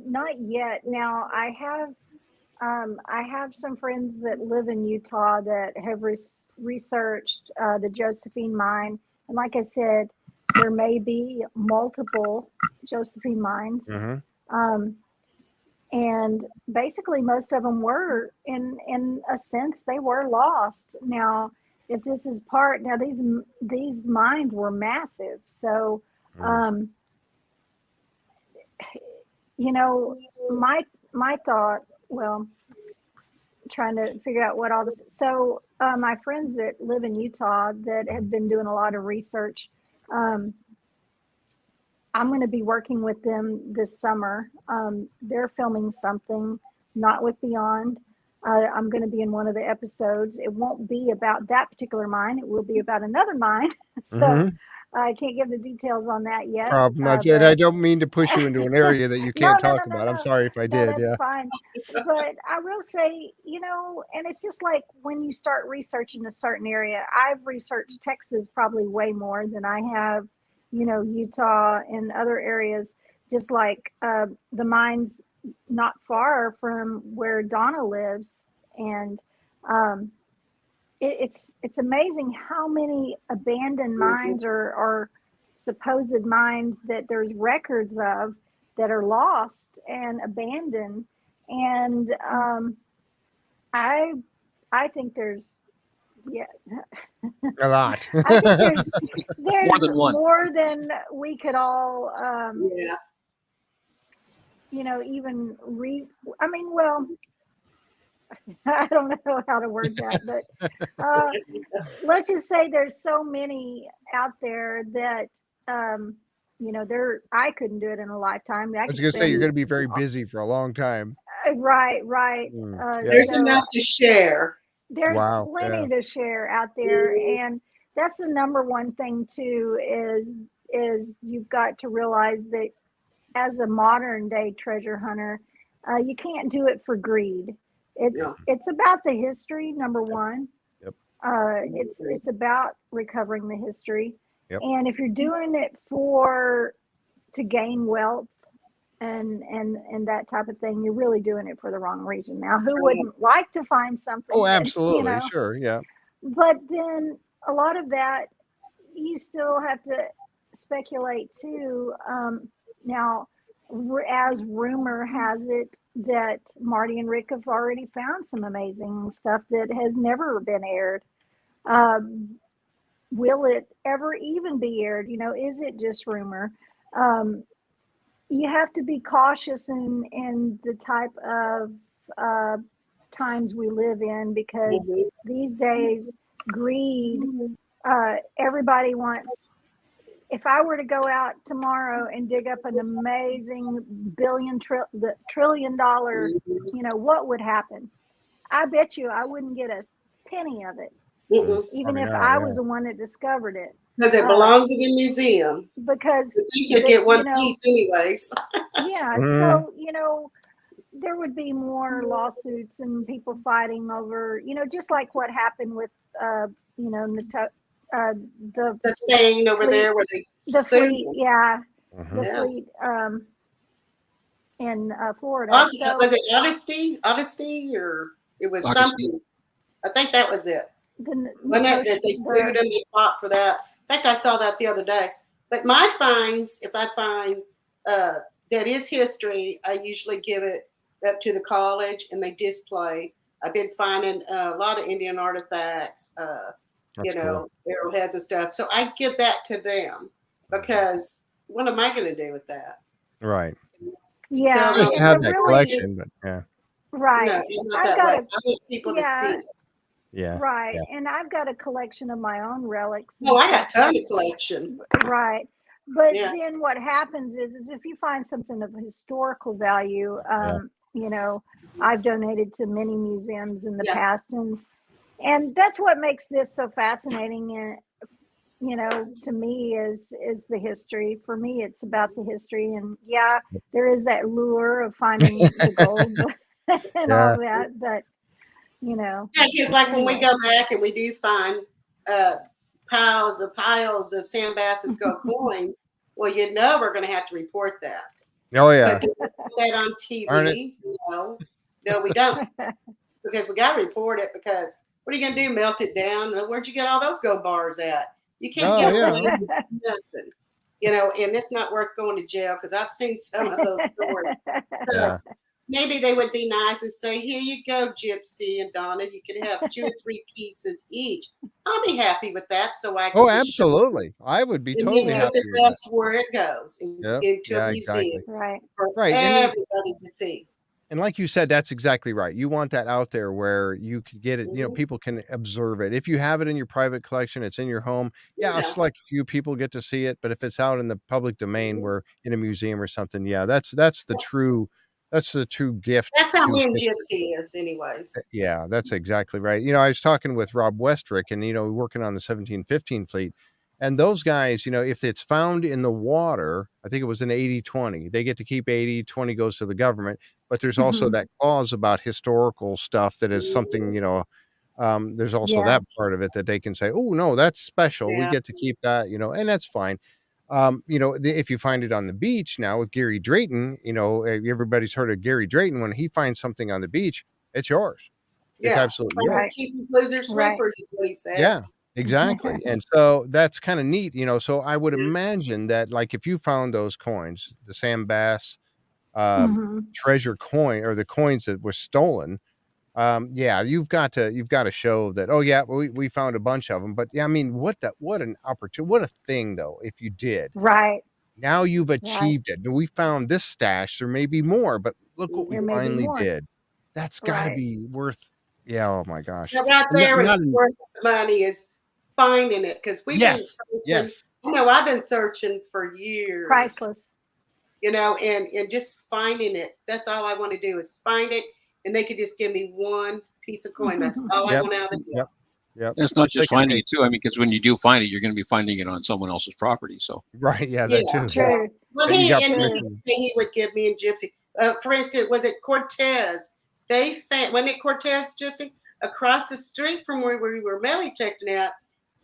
not yet. Now I have some friends that live in Utah that have researched the Josephine Mine, and like I said, there may be multiple Josephine mines. and basically most of them were, in a sense, they were lost. Now, if this is part, now these mines were massive, so you know, my thought, well, trying to figure out what all this. So my friends that live in Utah that have been doing a lot of research, I'm going to be working with them this summer. They're filming something, not with Beyond. I'm going to be in one of the episodes. It won't be about that particular mine. It will be about another mine. So I can't give the details on that yet. Problem. I don't mean to push you into an area that you can't talk about. I'm sorry if I did. That's fine. But I will say, you know, and it's just like when you start researching a certain area, I've researched Texas probably way more than I have, you know, Utah and other areas, just like the mines not far from where Donna lives. And it's amazing how many abandoned mines or supposed mines that there's records of that are lost and abandoned. And I think there's a lot. I think there's more than one, more than we could all you know, even I mean, well, I don't know how to word that, but let's just say there's so many out there that you know, I couldn't do it in a lifetime. I was going to say you're going to be very busy for a long time. Right. There's enough to share. There's plenty to share out there, and that's the number one thing too. Is you've got to realize that as a modern day treasure hunter, you can't do it for greed. It's about the history, number one. Yep. It's about recovering the history. Yep. And if you're doing it to gain wealth and that type of thing, you're really doing it for the wrong reason. Now, who wouldn't like to find something? Oh, absolutely. That, you know, sure. Yeah. But then a lot of that, you still have to speculate too. Now, as rumor has it that Marty and Rick have already found some amazing stuff that has never been aired. Will it ever even be aired? You know, is it just rumor? You have to be cautious in the type of times we live in, because these days, greed, everybody wants. If I were to go out tomorrow and dig up an amazing $1 trillion, you know, what would happen? I bet you I wouldn't get a penny of it, even if I was the one that discovered it. Because it belongs in the museum. Because you could get one piece anyways. Yeah, so, you know, there would be more lawsuits and people fighting over, you know, just like what happened with, you know, the staying over fleet, there where they the fleet, the fleet in Florida. Was it Odyssey, or it was something? I think that was it. When they sued them, they fought for that. In fact, I saw that the other day. But my finds, if I find that is history, I usually give it up to the college and they display. I've been finding a lot of Indian artifacts. You know, arrowheads and stuff. So I give that to them, because what am I going to do with that? Right. Yeah. So, to have that collection, but yeah. Right. No, not that way. I want people to see it. Yeah. Right. Yeah. And I've got a collection of my own relics. Oh, I got a ton of collection. Right. But then what happens is if you find something of historical value, you know, I've donated to many museums in the past, and that's what makes this so fascinating. And, you know, to me is the history. For me, it's about the history. And there is that lure of finding the gold and all that. But, you know. Yeah, it's like when we go back and we do find piles of Sam Bassett's gold coins. Well, you know, we're going to have to report that. Oh, yeah. But do we put that on TV? No, we don't. Because we got to report it, because what are you going to do? Melt it down? Where'd you get all those gold bars at? You can't get nothing. You know, and it's not worth going to jail, because I've seen some of those stories. maybe they would be nice and say, "Here you go, Gypsy and Donna. You could have 2 or 3 pieces each." I'll be happy with that, so I can Oh, just show absolutely. I would be and totally then give happy the with that. best where it goes Yep. into a Yeah, museum exactly. Right. for Right. everybody to see. And like you said, that's exactly right. You want that out there where you could get it, Mhm. people can observe it. If you have it in your private collection, it's in your home. Yeah, a Yeah. select few people get to see it, but if it's out in the public domain, Mhm. where in a museum or something, yeah, that's the true gift That's how to me and history. Gypsy is, anyways. Yeah, that's exactly right. I was talking with Rob Westrick and, working on the 1715 fleet. And those guys, if it's found in the water, I think it was an 80-20. They get to keep 80, 20 goes to the government. But there's also Mhm. that clause about historical stuff that is something, Mhm. there's also Yeah. that part of it that they can say, oh, no, that's special. We Yeah. get to keep that, and that's fine. If you find it on the beach now with Gary Drayton, everybody's heard of Gary Drayton. When he finds something on the beach, it's yours. It's Yeah. absolutely Finders yours. Right. keepers, losers, Right. sleepers is what he says. Yeah, exactly. And so that's kind of neat, so I would Yeah. imagine that, like, if you found those coins, the Sam Bass Mhm. treasure coin, or the coins that were stolen, yeah, you've got to show that, oh yeah, we found a bunch of them. But yeah, I mean, what an opportunity, what a thing though, if you did. Right. Now you've Right. achieved it. We found this stash, there may be more, but look what we There may be finally more. did. That's got to Right. be worth, yeah, oh my gosh. Now, right And there is not in, worth the money, is finding it, because we've been yes, searching. yes. I've been searching for years. Priceless. And just finding it. That's all I want to do, is find it, and they could just give me one piece of coin. That's all I Yep, want out of the deal. yep, yep. And it's not Plus they just can finding take, it too. I mean, because when you do find it, you're going to be finding it on someone else's property. So right, yeah, Yeah. that too. True. Well, But you got and permission. he would give me and Gypsy. For instance, was it Cortez? They found, wasn't it Cortez, Gypsy? Across the street from where we were metal detecting at,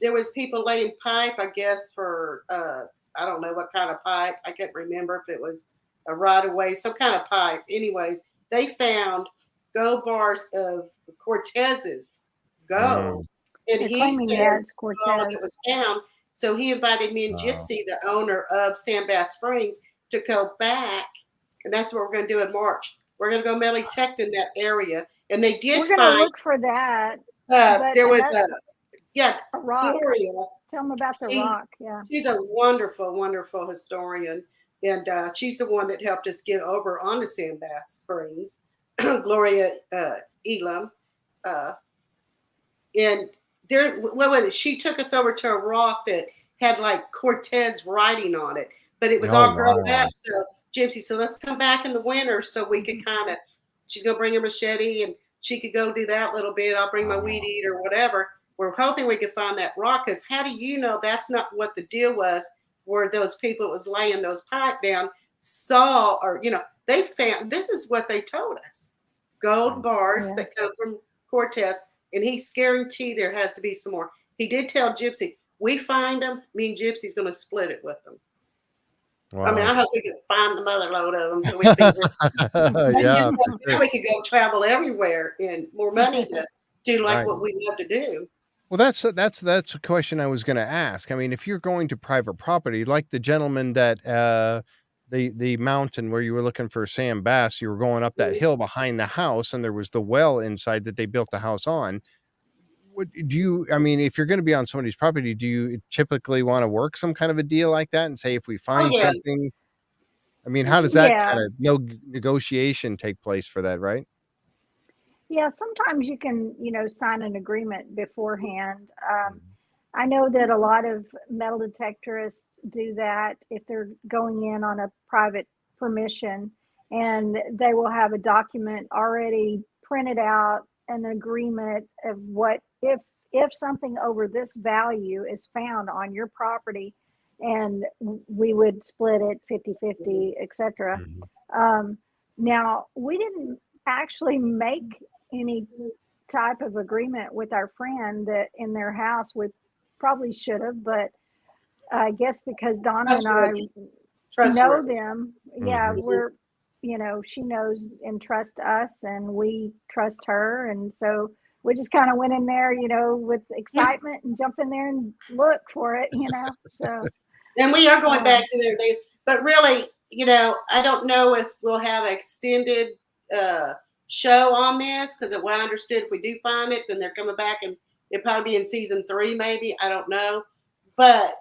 there was people laying pipe, I guess, for I don't know what kind of pipe. I can't remember if it was a right of way, some kind of pipe. Anyways, they found gold bars of Cortez's gold. Mm, And They're he claiming, says yeah, it's all of it Cortez. was found. So he invited me and wow. Gypsy, the owner of Sam Bass Springs, to go back. And that's what we're going to do in March. We're going to go metal detect in that area. And they did We're gonna find look for that. But there was a rock. Gloria. Tell them about the rock. Yeah. She's a wonderful, wonderful historian. And she's the one that helped us get over onto Sam Bass Springs, Gloria Elam. And there, what was it? She took us over to a rock that had like Cortez writing on it, but it was Oh all grown wow. up. So Gypsy said, let's come back in the winter so we could kind of, she's going to bring her machete and she could go do that little bit. I'll bring my weed eater or whatever. We're hoping we could find that rock, because how do you know that's not what the deal was, where those people that was laying those pipe down saw, or, they found, this is what they told us. Gold bars that come from Cortez. And he's guaranteed there has to be some more. He did tell Gypsy, we find them, me and Gypsy's going to split it with them. Wow. I mean, I hope we can find the mother load of them so we can yeah. now we could go travel everywhere and more money to do like Right. what we love to do. Well, that's a question I was going to ask. I mean, if you're going to private property, like the gentleman that the mountain where you were looking for Sam Bass, you were going up that hill behind the house, and there was the well inside that they built the house on. I mean, if you're going to be on somebody's property, do you typically want to work some kind of a deal like that and say, if we find something, I mean, how does that kind of negotiation take place for that, right? Yeah, sometimes you can, sign an agreement beforehand. I know that a lot of metal detectorists do that if they're going in on a private permission, and they will have a document already printed out, an agreement of what if something over this value is found on your property, and we would split it 50-50, etc. Now, we didn't actually make any type of agreement with our friend that in their house. We probably should have, but I guess because Donna and I know them, we're, she knows and trusts us, and we trust her, and so we just kind of went in there, with excitement and jump in there and look for it, So. And we are going back to there, but really, I don't know if we'll have extended show on this because what I understood, if we do find it, then they're coming back and it'll probably be in season 3, maybe. I don't know. But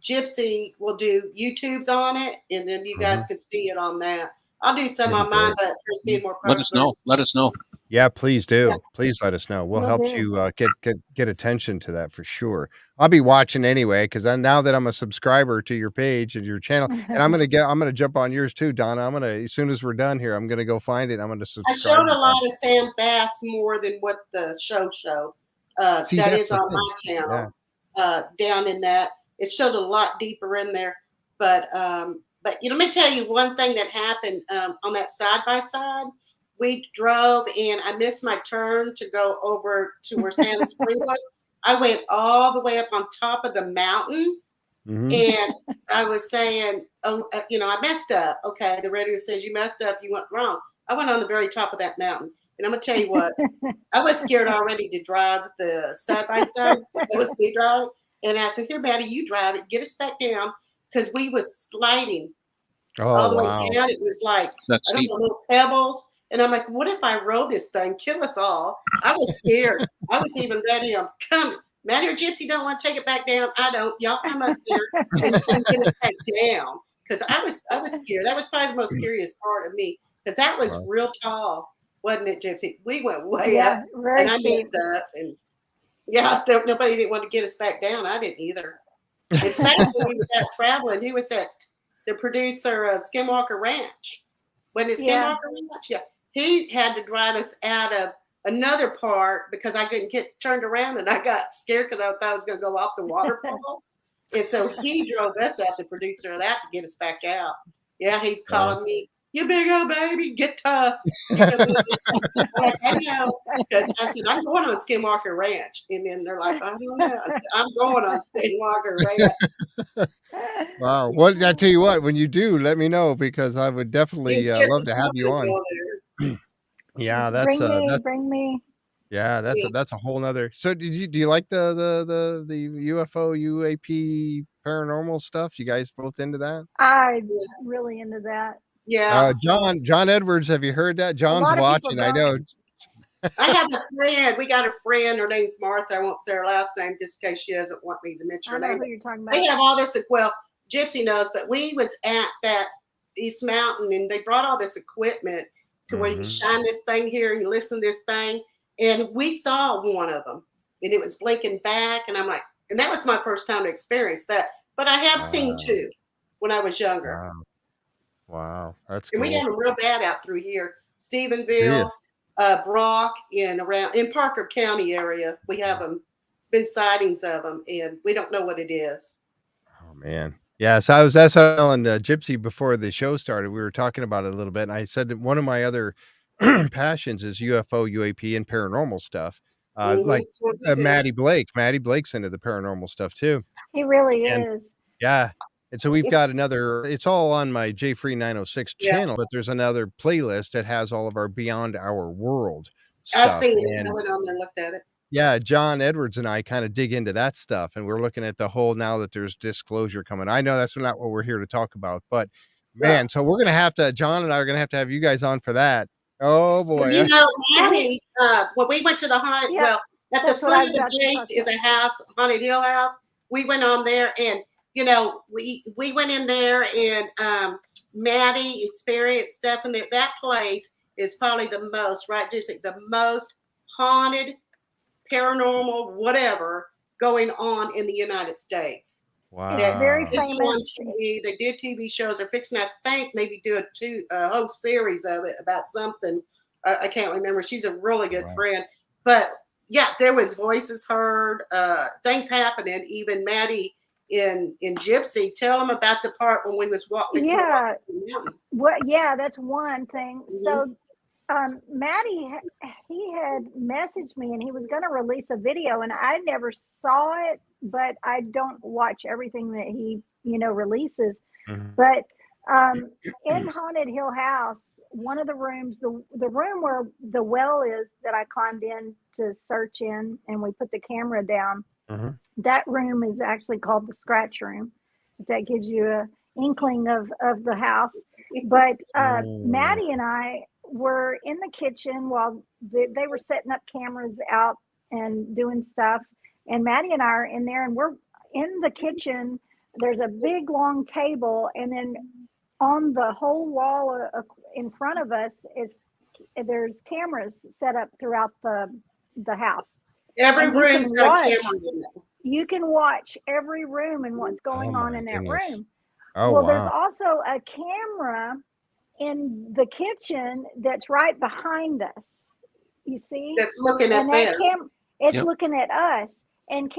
Gypsy will do YouTubes on it, and then you guys could see it on that. I'll do some on mine, but there's being more popular. Let us know. Yeah, please do. Yeah. Please let us know. We'll Will help do. you get attention to that for sure. I'll be watching anyway because now that I'm a subscriber to your page and your channel, and I'm gonna jump on yours too, Donna. As soon as we're done here, I'm gonna go find it. I'm gonna subscribe. I showed a lot of Sam Bass more than what the show. See, that that's is the on thing. my channel. Down in that, it showed a lot deeper in there. But let me tell you one thing that happened on that side by side. We drove and I missed my turn to go over to where Santa Springs was. I went all the way up on top of the mountain. And I was saying, I messed up. Okay, the radio says you messed up. You went wrong. I went on the very top of that mountain. And I'm going to tell you what, I was scared already to drive the side-by-side. It was me driving. And I said, here, Matty, you drive it. Get us back down. Because we was sliding all the way down. It was like, little pebbles. And I'm like, what if I rode this thing, kill us all? I was scared. I was even ready. I'm coming. Matty or Gypsy don't want to take it back down. I don't. Y'all come up there and get us back down. Because I was scared. That was probably the most scariest part of me. Because that was real tall, wasn't it, Gypsy? We went way up. And I messed up. And nobody didn't want to get us back down. I didn't either. In fact, when we was out traveling, he was the producer of Skinwalker Ranch. When it's Skinwalker Ranch, he had to drive us out of another part because I couldn't get turned around and I got scared because I thought I was going to go off the waterfall. And so he drove us out, the producer of that, to get us back out. Yeah, he's calling me, you big old baby, get tough. I know, because I said, I'm going on Skinwalker Ranch. And then they're like, I don't know. I'm going on Skinwalker Ranch. Wow. Well, I tell you what, when you do, let me know because I would definitely love to have you on. Yeah, bring me. Yeah, that's a whole nother. So do you like the UFO, UAP, paranormal stuff? You guys both into that? I'm really into that. Yeah. John Edwards, have you heard that? John's watching, I know. I have a friend. We got a friend. Her name's Martha. I won't say her last name just in case she doesn't want me to mention her name. I know who you're talking about. They have all this. Well, Gypsy knows, but we was at that East Mountain, and they brought all this equipment to where you shine this thing here and you listen to this thing. And we saw one of them, and it was blinking back. And I'm like, and that was my first time to experience that. But I have seen 2 when I was younger. Wow. That's cool. And we have them real bad out through here. Stephenville, Brock, in Parker County area. We have them, been sightings of them, and we don't know what it is. Oh, man. Yeah, so that's what I was telling Gypsy before the show started. We were talking about it a little bit, and I said that one of my other passions is UFO, UAP, and paranormal stuff. Like Matty Blake. Matty Blake's into the paranormal stuff too. He really is. Yeah. And so we've got another, it's all on my J Free 906 channel, but there's another playlist that has all of our Beyond Our World stuff. I seen it. I went on there and looked at it. Yeah, John Edwards and I kind of dig into that stuff, and we're looking at the whole, now that there's disclosure coming. I know that's not what we're here to talk about, but man, so we're going to have to, John and I are going to have you guys on for that. Oh boy. You know, Matty, when we went to the haunted, at the foot of the base is a house, Haunted Hill House. We went on there, and you know, we went in there, and Matty experienced stuff in there. That place is probably the most, right, Gypsy, the most haunted, paranormal, whatever going on in the United States. Wow. They're very famous. TV. They did TV shows. They're fixing, I think, maybe do a whole series of it about something. I can't remember. She's a really good friend. But yeah, there was voices heard, things happening. Even Matty in Gypsy, tell them about the part when we was walking. Yeah. That's one thing. So Matty, he had messaged me, and he was going to release a video, and I never saw it, but I don't watch everything that he, releases. But in Haunted Hill House, one of the rooms, the room where the well is that I climbed in to search in, and we put the camera down, that room is actually called the Scratch Room. If that gives you a inkling of the house. But Matty and I were in the kitchen while they were setting up cameras out and doing stuff. And Matty and I are in there, and we're in the kitchen. There's a big long table, and then on the whole wall in front of us there's cameras set up throughout the house. Every room's got a camera in it. You can watch every room and what's going on in that room. Oh, well, wow. There's also a camera in the kitchen that's right behind us. You see? That's looking at them. It's looking at us. And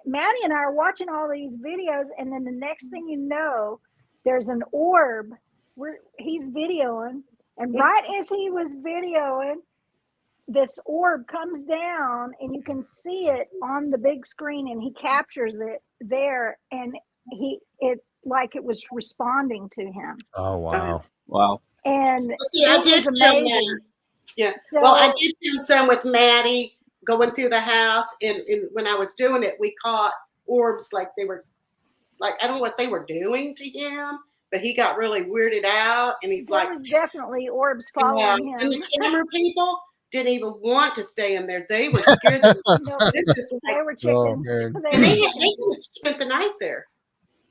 Matty and I are watching all these videos, and then the next thing you know, there's an orb where he's videoing, and right as he was videoing, this orb comes down, and you can see it on the big screen, and he captures it there, and it was responding to him. Oh, wow. Wow. And see, I did film that. Yeah. So, well, I did film some with Matty going through the house, and when I was doing it, we caught orbs like they were, like, I don't know what they were doing to him, but he got really weirded out, and he's there was definitely orbs following him. And the camera people didn't even want to stay in there. They were scared. They were chickens. And they could have spent the night there.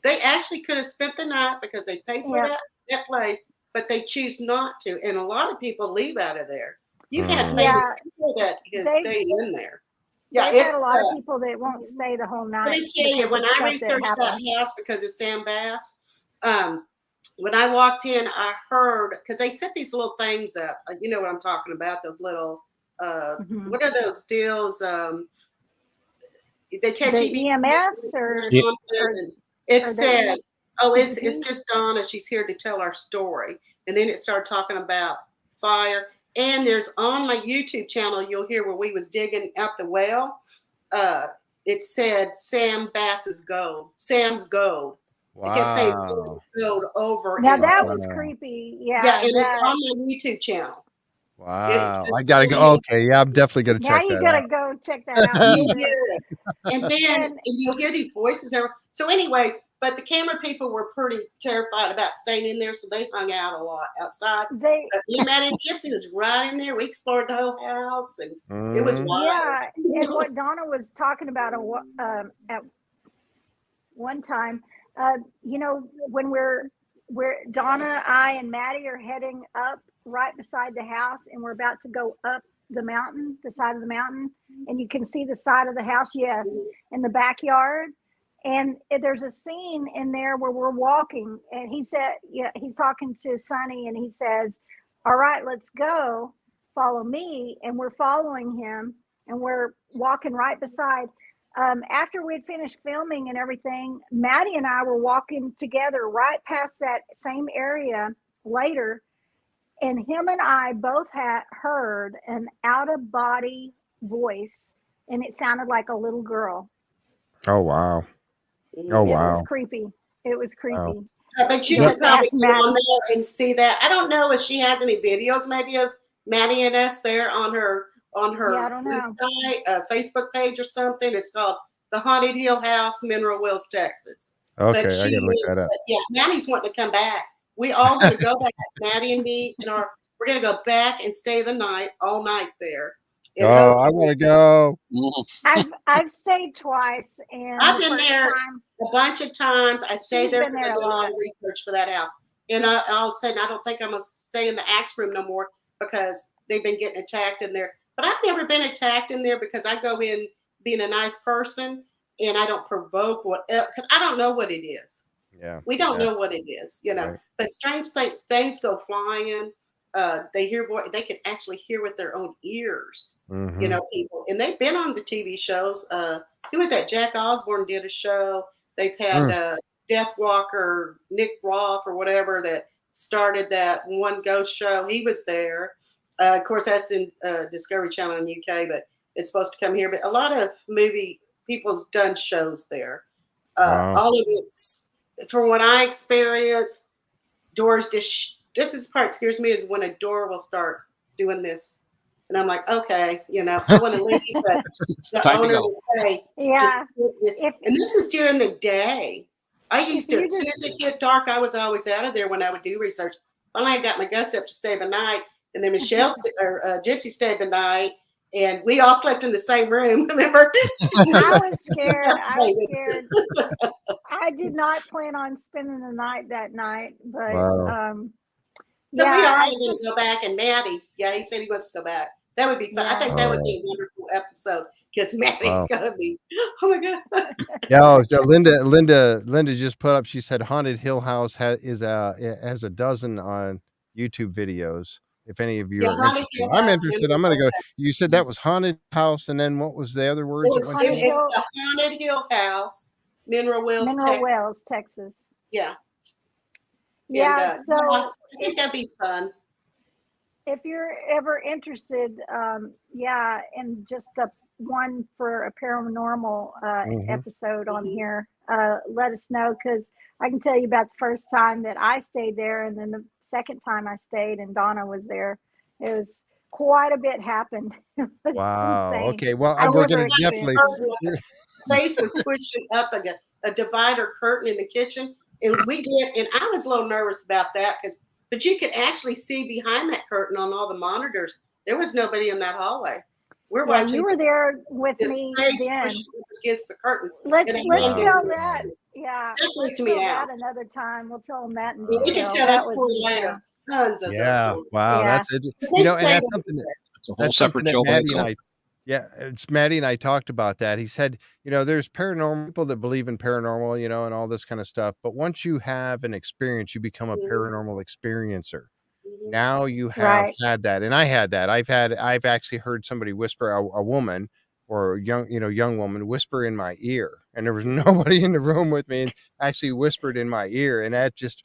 They actually could have spent the night because they paid for that place, but they choose not to. And a lot of people leave out of there. You've had famous people that stay in there. Yeah, it's a lot of people that won't stay the whole night. Let me tell you, when I researched that house because of Sam Bass, when I walked in, I heard, because they set these little things up. You know what I'm talking about? Those little, what are those deals? They catch EMFs or it said, it's just Donna. She's here to tell our story. And then it started talking about fire. And there's on my YouTube channel, you'll hear where we was digging out the well. It said Sam Bass's gold. Sam's gold. Wow. I kept saying Sam's gold over. Now that was creepy. Yeah. Yeah, and it's on my YouTube channel. Wow. I gotta go. Okay, yeah, I'm definitely gonna check that out. Now you gotta go check that out. And then you'll hear these voices. So anyways, but the camera people were pretty terrified about staying in there, so they hung out a lot outside. Me, Matty, and Gypsy was right in there. We explored the whole house, and it was wild. Yeah, and what Donna was talking about at one time, when we're Donna, I, and Matty are heading up right beside the house, and we're about to go up the side of the mountain, and you can see the side of the house, in the backyard. And there's a scene in there where we're walking, and he said, he's talking to Sonny, and he says, "All right, let's go, follow me." And we're following him, and we're walking right beside. After we had finished filming and everything, Matty and I were walking together right past that same area later, and him and I both had heard an out-of-body voice, and it sounded like a little girl. Oh, wow. Oh, wow. It was creepy. Wow. But you could probably go on there and see that. I don't know if she has any videos maybe of Matty and us there on her website, Facebook page or something. It's called The Haunted Hill House, Mineral Wells, Texas. Okay, I gotta look that up. Yeah, Matty's wanting to come back. We all going to go back, Matty and me, and we're going to go back and stay the night, all night there. I want to go. I've stayed twice, and I've been there a bunch of times. I stayed there because I did a lot of research for that house. And all of a sudden, I don't think I'm going to stay in the axe room no more because they've been getting attacked in there. But I've never been attacked in there because I go in being a nice person, and I don't provoke because I don't know what it is. Yeah, we don't know what it is, Right. But strange things go flying. They can actually hear with their own ears, people. And they've been on the TV shows. Who was that? Jack Osborne did a show. They've had Death Walker, Nick Roth or whatever that started that one ghost show. He was there. Of course, that's in Discovery Channel in the UK, but it's supposed to come here. But a lot of movie people's done shows there. All of it's, from what I experienced, doors just this is the part that scares me is when a door will start doing this. And I'm like, okay, I want to leave, but the owner will say, and this is during the day. I used to, as soon as it get dark, I was always out of there when I would do research. Finally, I got my guts up to stay the night. And then Michelle Gypsy stayed the night, and we all slept in the same room. Remember? I was scared. I did not plan on spending the night that night, but wow. But we are going to go back, and Matty, he said he wants to go back. That would be fun. Yeah. I think that would be a wonderful episode because Matty's going to be, oh my God. Yeah, Linda just put up, she said Haunted Hill House has a dozen on YouTube videos. If any of you are interested. I'm interested. I'm going to go. You said that was Haunted House, and then what was the other words? It's the Haunted Hill House, Mineral Wells, Texas. Yeah. Yeah, and, so I think that'd be fun. If you're ever interested, in just one for a paranormal episode on here, let us know, because I can tell you about the first time that I stayed there, and then the second time I stayed and Donna was there. It was quite a bit happened. Wow. Insane. Okay. Well, we're going to definitely. Place was pushing up a divider curtain in the kitchen. And we did, and I was a little nervous about that but you could actually see behind that curtain on all the monitors. There was nobody in that hallway. We're watching. You were there with me then. Against the curtain. Let's tell that. Yeah. Let's tell that another time. We'll tell them that. We can tell that story later. Tons of those. Wow. Yeah. That's it. And that's something that's something that Matty and I. Yeah, it's Matty and I talked about that. He said, there's paranormal people that believe in paranormal, and all this kind of stuff. But once you have an experience, you become a paranormal experiencer. Now you have had that, and I had that. I've actually heard somebody whisper, a woman or a young woman whisper in my ear, and there was nobody in the room with me, and actually whispered in my ear, and that just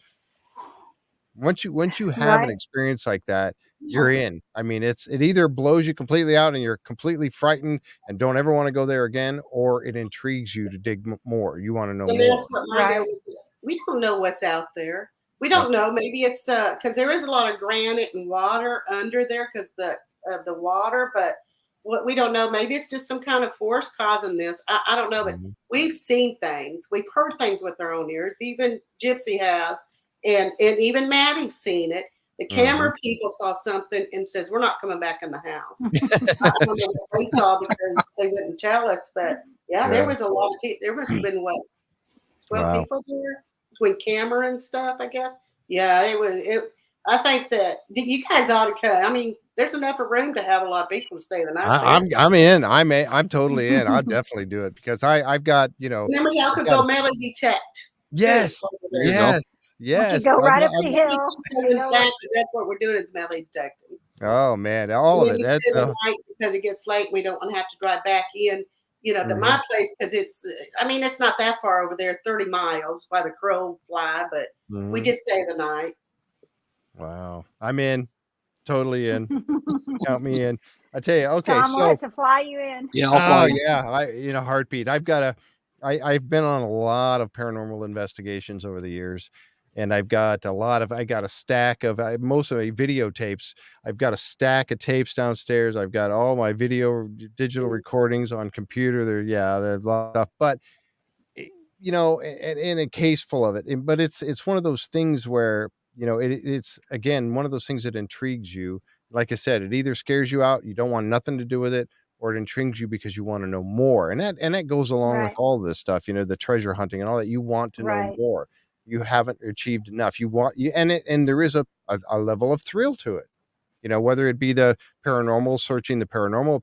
once you have an experience like that, you're in. I mean, it either blows you completely out and you're completely frightened and don't ever want to go there again, or it intrigues you to dig more. You want to know more. That's what my deal was. We don't know what's out there. We don't know. Maybe it's because there is a lot of granite and water under there because of the water, but what we don't know. Maybe it's just some kind of force causing this. I don't know, but we've seen things. We've heard things with our own ears. Even Gypsy has, and even Matty's seen it. The camera people saw something and says, we're not coming back in the house. I don't know what they saw because they wouldn't tell us. But there was a lot of people. There must have been 12 people there between camera and stuff, I guess. Yeah, I think that you guys ought to come. I mean, there's enough room to have a lot of people to stay the night. I'm in. I'm totally in. I'll definitely do it because I've got, Remember, y'all could go metal detect. Yes. Yes. Go right up the hill. That's what we're doing is metal detecting. Oh man, all of it. That's because it gets late. We don't want to have to drive back in, to my place because it's not that far over there, 30 miles by the crow fly, but we just stay the night. Wow. I'm in. Totally in. Count me in. I tell you, okay. Tom, we'll have to fly you in. Yeah, I'll fly you. Yeah. Heartbeat. I've been on a lot of paranormal investigations over the years. And I got a stack of most of my videotapes. I've got a stack of tapes downstairs. I've got all my digital recordings on computer. There's a lot of stuff, but in a case full of it. But it's one of those things where, it's again, one of those things that intrigues you. Like I said, it either scares you out, you don't want nothing to do with it, or it intrigues you because you want to know more. And that goes along with all this stuff, the treasure hunting and all that. You want to know more. You haven't achieved enough. And there is a level of thrill to it, whether it be the paranormal, searching the paranormal,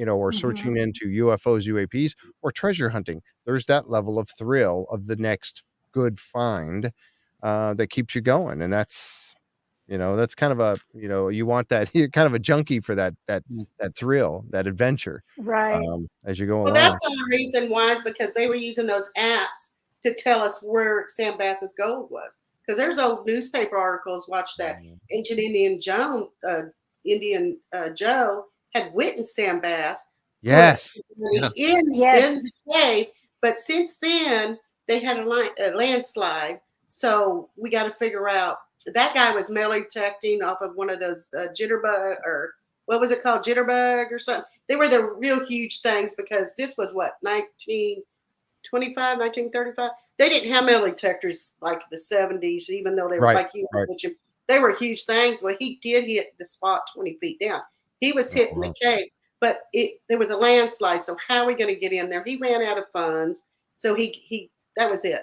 or searching into UFOs, UAPs, or treasure hunting. There's that level of thrill of the next good find that keeps you going. And that's kind of you want that. You're kind of a junkie for that thrill, that adventure, as you go along. Well, that's the only reason why is because they were using those apps to tell us where Sam Bass's gold was. Because there's old newspaper articles, watch that ancient Indian Joe had witnessed Sam Bass. Yes. In the cave. But since then, they had a landslide. So we got to figure out, that guy was metal detecting off of one of those jitterbug, or what was it called? Jitterbug or something. They were the real huge things because this was 1925, 1935. They didn't have metal detectors like the 70s, even though they were like huge. they were huge things. Well, he did hit the spot 20 feet down. He was hitting the cave, but there was a landslide. So how are we going to get in there? He ran out of funds. So that was it.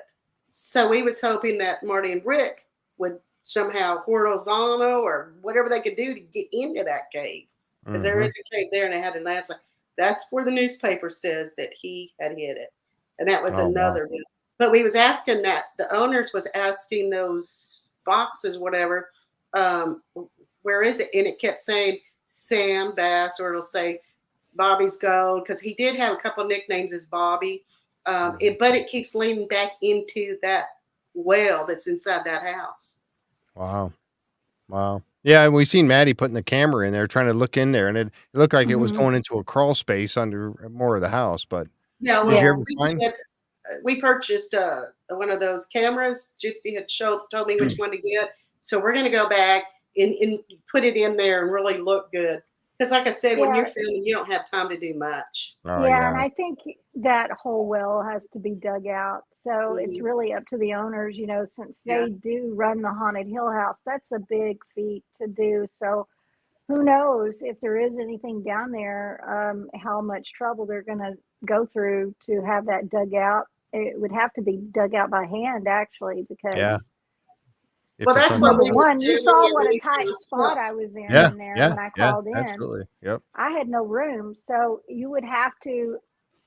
So we was hoping that Marty and Rick would somehow horizontal or whatever they could do to get into that cave. Because there is a cave there and it had a landslide. That's where the newspaper says that he had hit it. And that was another deal. But we was asking that, the owners was asking those boxes, whatever, where is it? And it kept saying Sam Bass, or it'll say Bobby's Gold, because he did have a couple of nicknames as Bobby. But it keeps leaning back into that well that's inside that house. Wow. Yeah, and we seen Matty putting the camera in there, trying to look in there, and it looked like it was going into a crawl space under more of the house. But yeah, did you ever find? We purchased one of those cameras. Gypsy had told me which one to get, so we're going to go back and put it in there and really look good. Because, like I said, when you're filming, you don't have time to do much. And I think that whole well has to be dug out. So it's really up to the owners, since they do run the Haunted Hill House. That's a big feat to do. So who knows if there is anything down there, how much trouble they're going to go through to have that dug out. It would have to be dug out by hand, actually, because well, that's what we one. You saw what a tight spot I was in there when I called in. Absolutely. Yep. I had no room, so you would have to.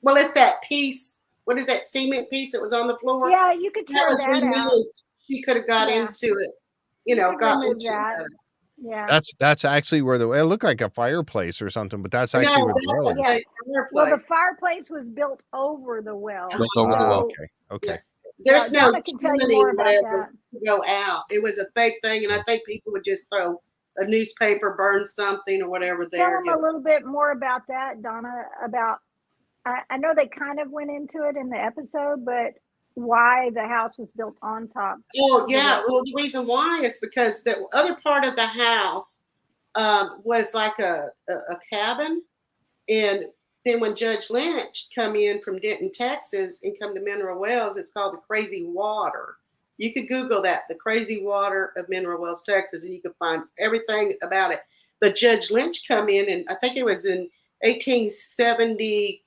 Well, it's that piece. What is that cement piece that was on the floor? Yeah, you could tear that out. She could have got into it. Got into that. Yeah. That's actually where it looked like a fireplace or something, but that's actually where the well. Well, the fireplace was built over the well. Built over the well. Okay. Yeah. There's no chimney whatever to go out. It was a fake thing, and I think people would just throw a newspaper, burn something or whatever there. Tell them a little bit more about that, Donna, I know they kind of went into it in the episode, but why the house was built on top. Oh, yeah. Well, the reason why is because the other part of the house was like a cabin. And then when Judge Lynch come in from Denton, Texas, and come to Mineral Wells, it's called the Crazy Water. You could Google that, the Crazy Water of Mineral Wells, Texas, and you could find everything about it. But Judge Lynch come in, and I think it was in 1872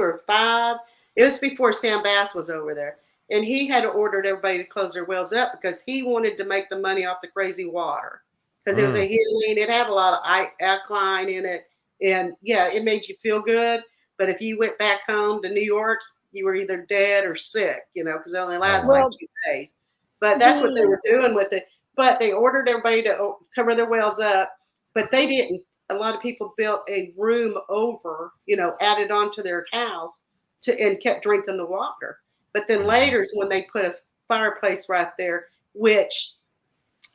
or 5. It was before Sam Bass was over there. And he had ordered everybody to close their wells up because he wanted to make the money off the crazy water. Because it was a healing. It had a lot of alkaline in it. And, yeah, it made you feel good. But if you went back home to New York, you were either dead or sick, because it only lasts like 2 days. But that's what they were doing with it. But they ordered everybody to cover their wells up. But they didn't. A lot of people built a room over, added onto their house and kept drinking the water. But then later is when they put a fireplace right there, which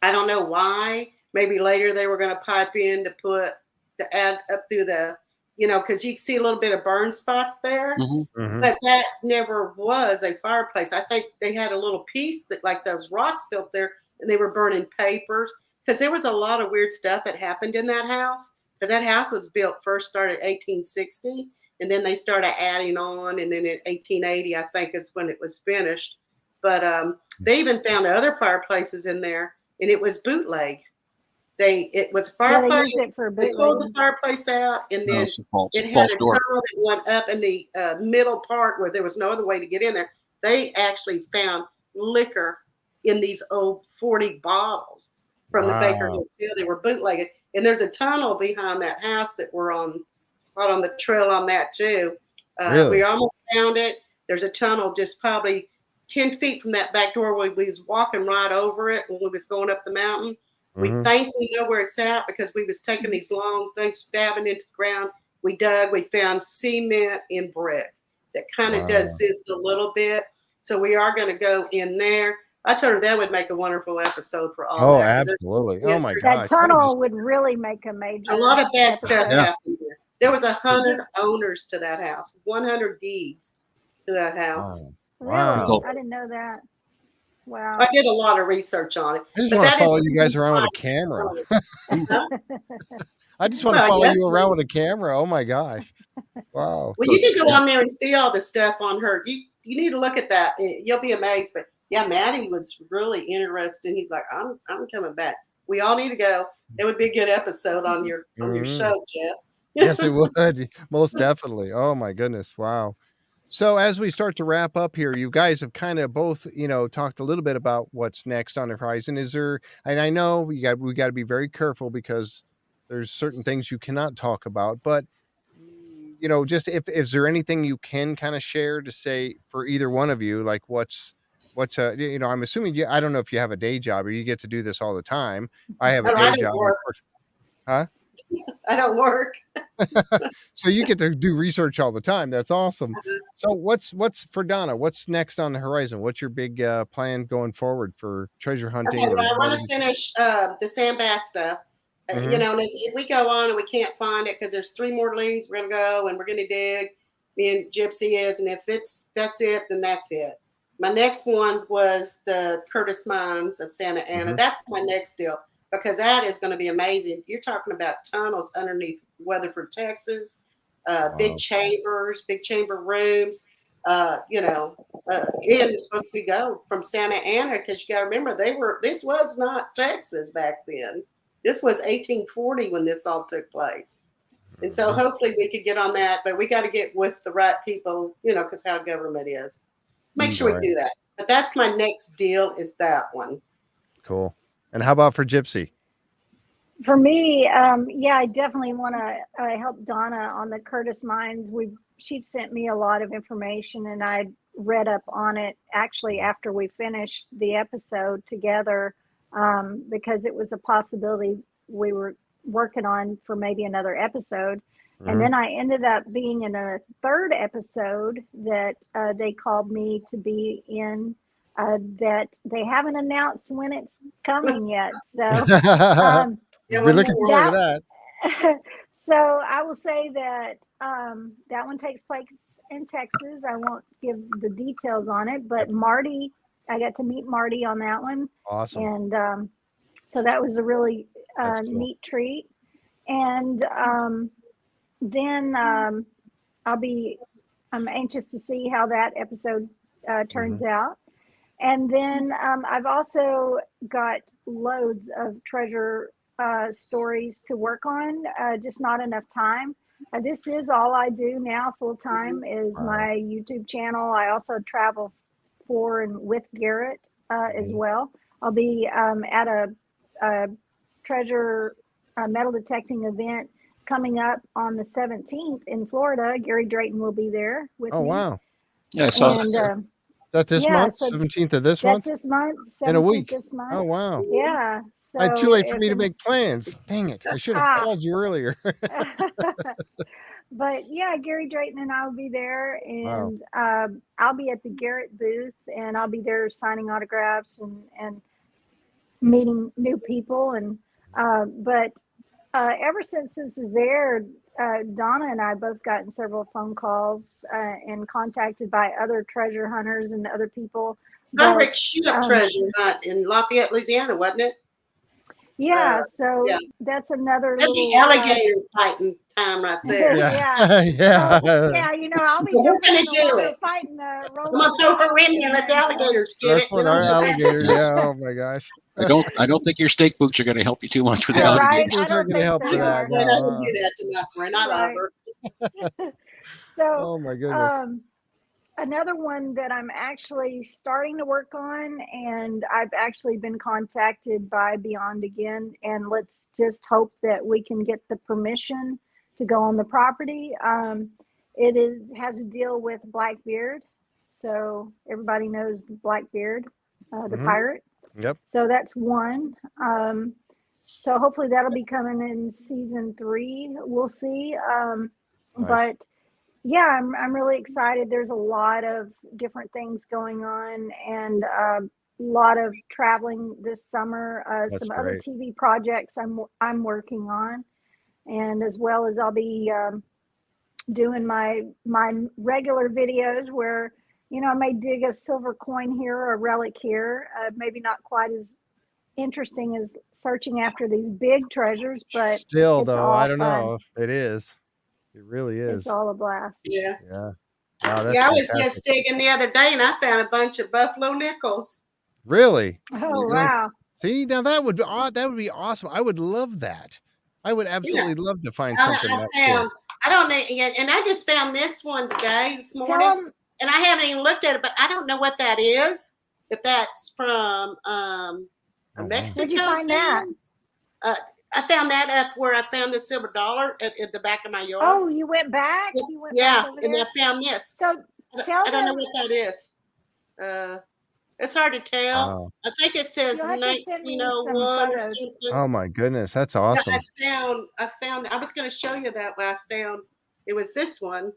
I don't know why. Maybe later they were going to pipe in to add up through the, because you can see a little bit of burn spots there. But that never was a fireplace. I think they had a little piece that like those rocks built there, and they were burning papers. Because there was a lot of weird stuff that happened in that house. Because that house was started 1860, and then they started adding on, and then in 1880, I think is when it was finished. But they even found other fireplaces in there, and it was bootleg. It was a fireplace. They pulled the fireplace out, and then it had a tunnel that went up in the middle part where there was no other way to get in there. They actually found liquor in these old 40 bottles from the Baker Hotel. They were bootlegged. And there's a tunnel behind that house that we're on the trail on that too. Really? We almost found it. There's a tunnel just probably 10 feet from that back door. We was walking right over it when we was going up the mountain. We think we know where it's at because we was taking these long things, stabbing into the ground. We dug, we found cement and brick that kind of does this a little bit. So we are going to go in there. I told her that would make a wonderful episode for all that. Oh, absolutely. Oh, my God. That tunnel would really make a major. A lot of bad stuff happened there. There was 100 owners to that house, 100 deeds to that house. Wow. Really? I didn't know that. Wow. I did a lot of research on it. I just want to follow you guys around with a camera. I just want to follow you around with a camera. Oh, my gosh. Wow. Well, you can go on there and see all the stuff on her. You need to look at that. You'll be amazed. But yeah, Matty was really interested. He's like, I'm coming back. We all need to go. It would be a good episode on your show, Jeff. Yes, it would. Most definitely. Oh my goodness. Wow. So as we start to wrap up here, you guys have kind of both, talked a little bit about what's next on the horizon. Is there, and I know we got to be very careful because there's certain things you cannot talk about, but just if is there anything you can kind of share to say for either one of you, like what's I'm assuming I don't know if you have a day job or you get to do this all the time. I have a day job. Huh? I don't work. So you get to do research all the time. That's awesome. So what's for Donna? What's next on the horizon? What's your big plan going forward for treasure hunting? Okay, well, I want to finish the sand bass stuff. And if we go on and we can't find it because there's 3 more leads, we're gonna go and we're gonna dig. Me and Gypsy is, and if that's it, then that's it. My next one was the Curtis Mines of Santa Ana. That's my next deal, because that is going to be amazing. You're talking about tunnels underneath Weatherford, Texas, big chambers, big chamber rooms. And it's supposed to be go from Santa Ana, because you got to remember this was not Texas back then. This was 1840 when this all took place. And so hopefully we could get on that, but we got to get with the right people, because how government is. Make sure we do that. But that's my next deal, is that one. Cool. And how about for Gypsy? For me, I definitely want to help Donna on the Curtis Mines. She sent me a lot of information, and I read up on it actually after we finished the episode together, because it was a possibility we were working on for maybe another episode. And then I ended up being in a 3rd episode that they called me to be in, that they haven't announced when it's coming yet. So we're looking forward to that. So I will say that that one takes place in Texas. I won't give the details on it, but Marty, I got to meet Marty on that one. Awesome. And so that was a really cool. neat treat. And then I'm anxious to see how that episode turns out. And then I've also got loads of treasure stories to work on, just not enough time. This is all I do now full time is my YouTube channel. I also travel for and with Garrett as well. I'll be at a treasure metal detecting event coming up on the 17th in Florida. Gary Drayton will be there with me. Oh, wow. Yeah, I saw that. Is that this month? 17th of this month? That's this month. 17th in a week. This month. Oh, wow. Yeah. So too late for me to make plans. Dang it. I should have called you earlier. But yeah, Gary Drayton and I will be there, and I'll be at the Garrett booth, and I'll be there signing autographs and meeting new people. And but ever since this is aired, Donna and I both gotten several phone calls and contacted by other treasure hunters and other people. Rick shoot up treasure hunt in Lafayette, Louisiana, wasn't it? Yeah, that's another that'd little be alligator fighting time right there. Yeah. I'll be jumping in the water fighting I'm gonna throw her in there and let the alligators get it. Our alligator, oh my gosh. I don't think your steak boots are going to help you too much with the alligators. alligators. I don't think help so. that. I don't do that to my friend. I love her. So, oh my goodness. Another one that I'm actually starting to work on, and I've actually been contacted by Beyond again, and let's just hope that we can get the permission to go on the property. It has to deal with Blackbeard, so everybody knows Blackbeard, the pirate. Yep. So that's one. So hopefully that'll be coming in season 3. We'll see. Nice. But yeah, I'm really excited. There's a lot of different things going on, and a lot of traveling this summer. Some other TV projects I'm working on, and as well as I'll be doing my regular videos where I may dig a silver coin here or a relic here. Maybe not quite as interesting as searching after these big treasures, but still, though, I don't know. It is. It really is. It's all a blast. Yeah. Wow, Yeah, I was fantastic. just digging the other day, and I found a bunch of buffalo nickels. Really? Oh, wow. See, now that would be awesome. I would love that. I would absolutely love to find something that cool. I don't know, and I just found this one today, this morning, and I haven't even looked at it, but I don't know what that is. If that's from Mexico. Where'd you find that? I found that up where I found the silver dollar at the back of my yard. Oh, you went back? You went back over and there? I found this. So I don't know what that is. It's hard to tell. Wow. I think it says 1901 or something. Oh my goodness, that's awesome. I found. I was going to show you that. I found it was this one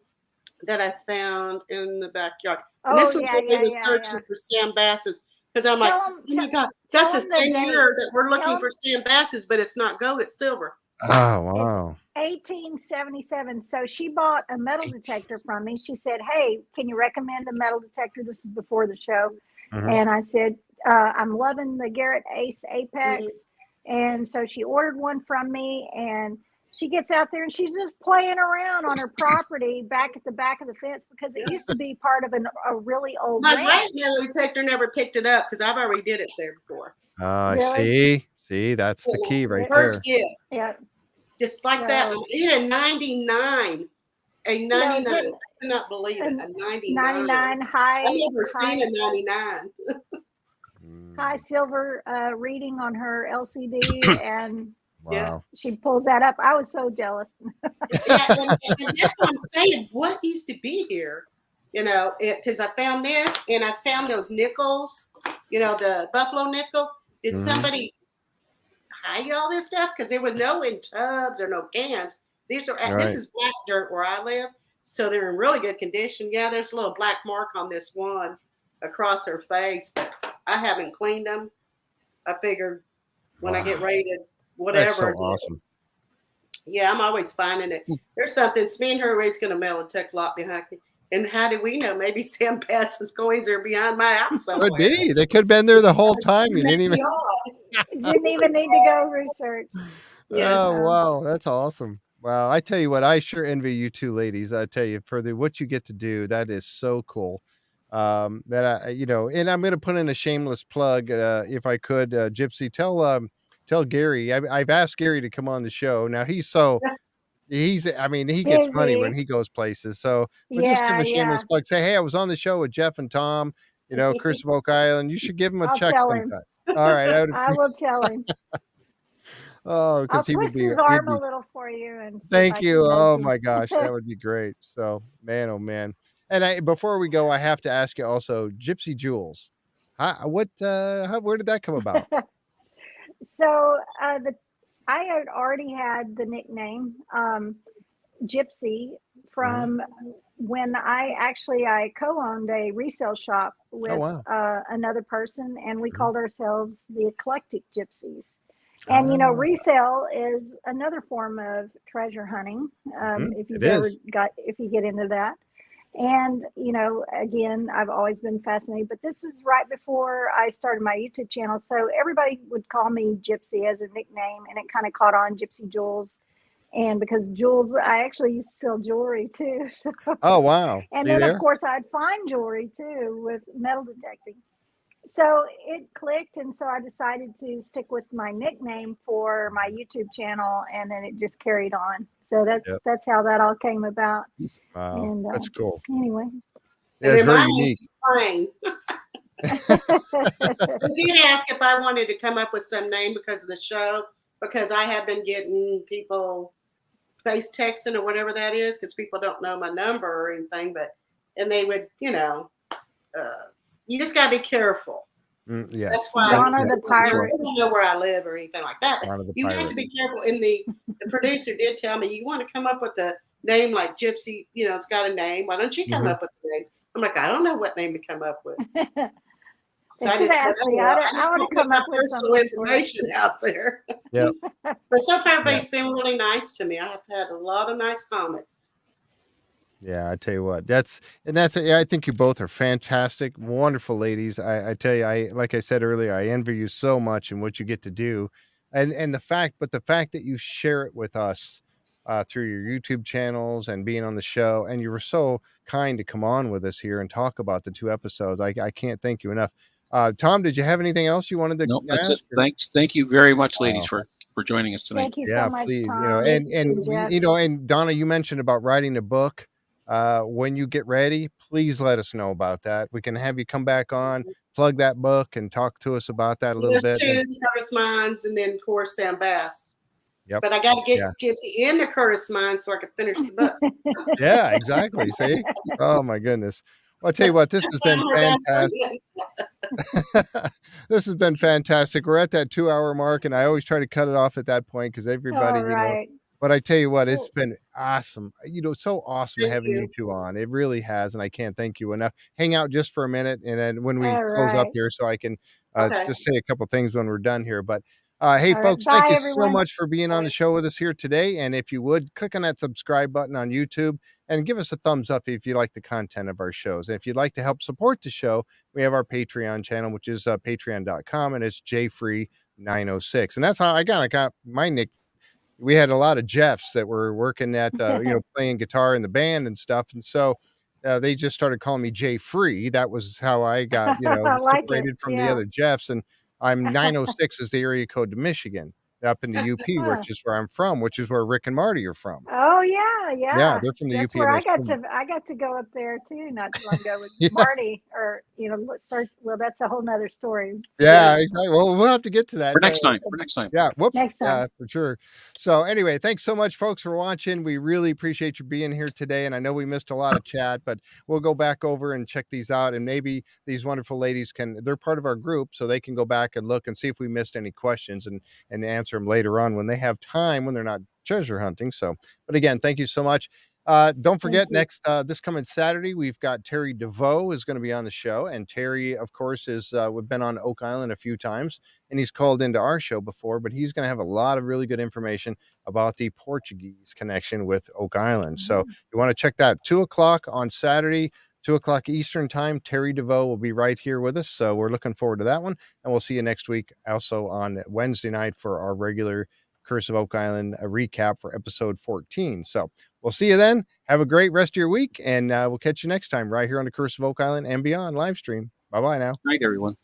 that I found in the backyard. And this was when we were searching for Sam Basses, because I'm like, oh my God, that's the same year that we're looking for Sam Basses, but it's not gold, it's silver. Oh wow. It's 1877. So she bought a metal detector from me. She said, "Hey, can you recommend a metal detector?" This is before the show. And I said, I'm loving the Garrett Ace Apex. And so she ordered one from me, and she gets out there and she's just playing around on her property back at the back of the fence, because it used to be part of a really old My ranch. great metal detector never picked it up because I've already did it there before. See, that's the key right there. Yeah. Just like that. It had a 99. A 99. I cannot believe it. A 99. 99 high. I've never seen a 99. High silver reading on her LCD, and she pulls that up. I was so jealous. And that's what I'm saying. What used to be here? Because I found this, and I found those nickels. The buffalo nickels. Did somebody hide all this stuff? Because there was no in tubs or no cans. This is black dirt where I live, so they're in really good condition. Yeah, there's a little black mark on this one across her face, but I haven't cleaned them. I figured when I get ready to whatever. That's so awesome. Yeah, I'm always finding it. There's something. Me and her rate's going to mail a tech lot behind me. And how do we know? Maybe Sam Bass's coins are behind my house somewhere. Could be. They could have been there the whole time. You didn't even need to go research. Oh wow, that's awesome. Wow, I tell you what, I sure envy you two ladies. I tell you, for what you get to do, that is so cool. That and I'm going to put in a shameless plug, if I could. Gypsy, tell Gary. I've asked Gary to come on the show. Now he gets money when he goes places. So we'll just give a shameless plug. Say, hey, I was on the show with Jeff and Tom. Chris of Oak Island. You should give him a check sometime. All right, I will tell him. Oh, because I'll twist his arm a little for you. And thank you. Oh my gosh, that would be great. So, man, oh man. And before we go, I have to ask you also, Gypsy Jules. Where did that come about? So I had already had the nickname Gypsy from when I co-owned a resale shop with another person, and we called ourselves the Eclectic Gypsies. And resale is another form of treasure hunting. If you get into that. And again, I've always been fascinated, but this is right before I started my YouTube channel, so everybody would call me Gypsy as a nickname, and it kind of caught on, Gypsy Jules. And because Jules, I actually used to sell jewelry too. So. Oh wow! And then of course I'd find jewelry too with metal detecting. So it clicked, and so I decided to stick with my nickname for my YouTube channel, and then it just carried on. So that's how that all came about. Wow, and, that's cool. Anyway, it's very unique. He did ask if I wanted to come up with some name because of the show, because I have been getting people face texting or whatever that is, because people don't know my number or anything, and they would, you just got to be careful. Yes. That's why Donna the pirate. I don't know where I live or anything like that. You pirate. have to be careful. And the producer did tell me, you want to come up with a name like Gypsy, it's got a name. Why don't you come up with a name? I'm like, I don't know what name to come up with. So I just said, I want to come up with personal information out there. Yeah. But so far, everybody's been really nice to me. I have had a lot of nice comments. Yeah, I tell you what, I think you both are fantastic, wonderful ladies. I tell you, like I said earlier, I envy you so much in what you get to do, and the fact that you share it with us, through your YouTube channels and being on the show. And you were so kind to come on with us here and talk about the 2 episodes. I can't thank you enough. Tom, did you have anything else you wanted to ask? Thank you very much, ladies, for joining us tonight. Thank you so much, please. Tom. And Donna, you mentioned about writing a book. When you get ready, please let us know about that. We can have you come back on, plug that book, and talk to us about that a little bit. There's 2 Curtis Mines, and then of course Sam Bass. Yep. But I got to get Gypsy in the Curtis Mine so I can finish the book. Yeah, exactly. See? Oh my goodness. Well, I'll tell you what, this has been fantastic. This has been fantastic. We're at that 2-hour mark, and I always try to cut it off at that point because everybody, but I tell you what, it's been awesome. So awesome having you 2 on. It really has, and I can't thank you enough. Hang out just for a minute, and then when we close up here, so I can just say a couple things when we're done here. But hey, folks, thank you so much for being on the show with us here today. And if you would, click on that subscribe button on YouTube and give us a thumbs up if you like the content of our shows. And if you'd like to help support the show, we have our Patreon channel, which is patreon.com, and it's jfree906. And that's how I got my nick. We had a lot of Jeffs that were working at, playing guitar in the band and stuff. And so they just started calling me J Free. That was how I got, separated from the other Jeffs. And I'm 906 is the area code to Michigan, up in the UP, which is where I'm from, which is where Rick and Marty are from. Oh yeah, they're from the That's UP. Where I got to go up there too, not too long ago with Marty, or that's a whole nother story. Yeah, exactly. Well, we'll have to get to that for next time. Yeah, whoops. Next time. For sure. So anyway, thanks so much, folks, for watching. We really appreciate you being here today, and I know we missed a lot of chat, but we'll go back over and check these out, and maybe these wonderful ladies they're part of our group, so they can go back and look and see if we missed any questions and answer them later on when they have time, when they're not treasure hunting. So, but again, thank you so much. Don't forget, next this coming Saturday, we've got Terry DeVoe is going to be on the show, and Terry, of course, we've been on Oak Island a few times, and he's called into our show before, but he's going to have a lot of really good information about the Portuguese connection with Oak Island. So you want to check that 2:00 on Saturday, 2:00 Eastern time. Terry DeVoe will be right here with us, so we're looking forward to that one, and we'll see you next week also on Wednesday night for our regular Curse of Oak Island recap for episode 14. So we'll see you then. Have a great rest of your week, and we'll catch you next time right here on the Curse of Oak Island and Beyond live stream. Bye-bye now. Good night, everyone.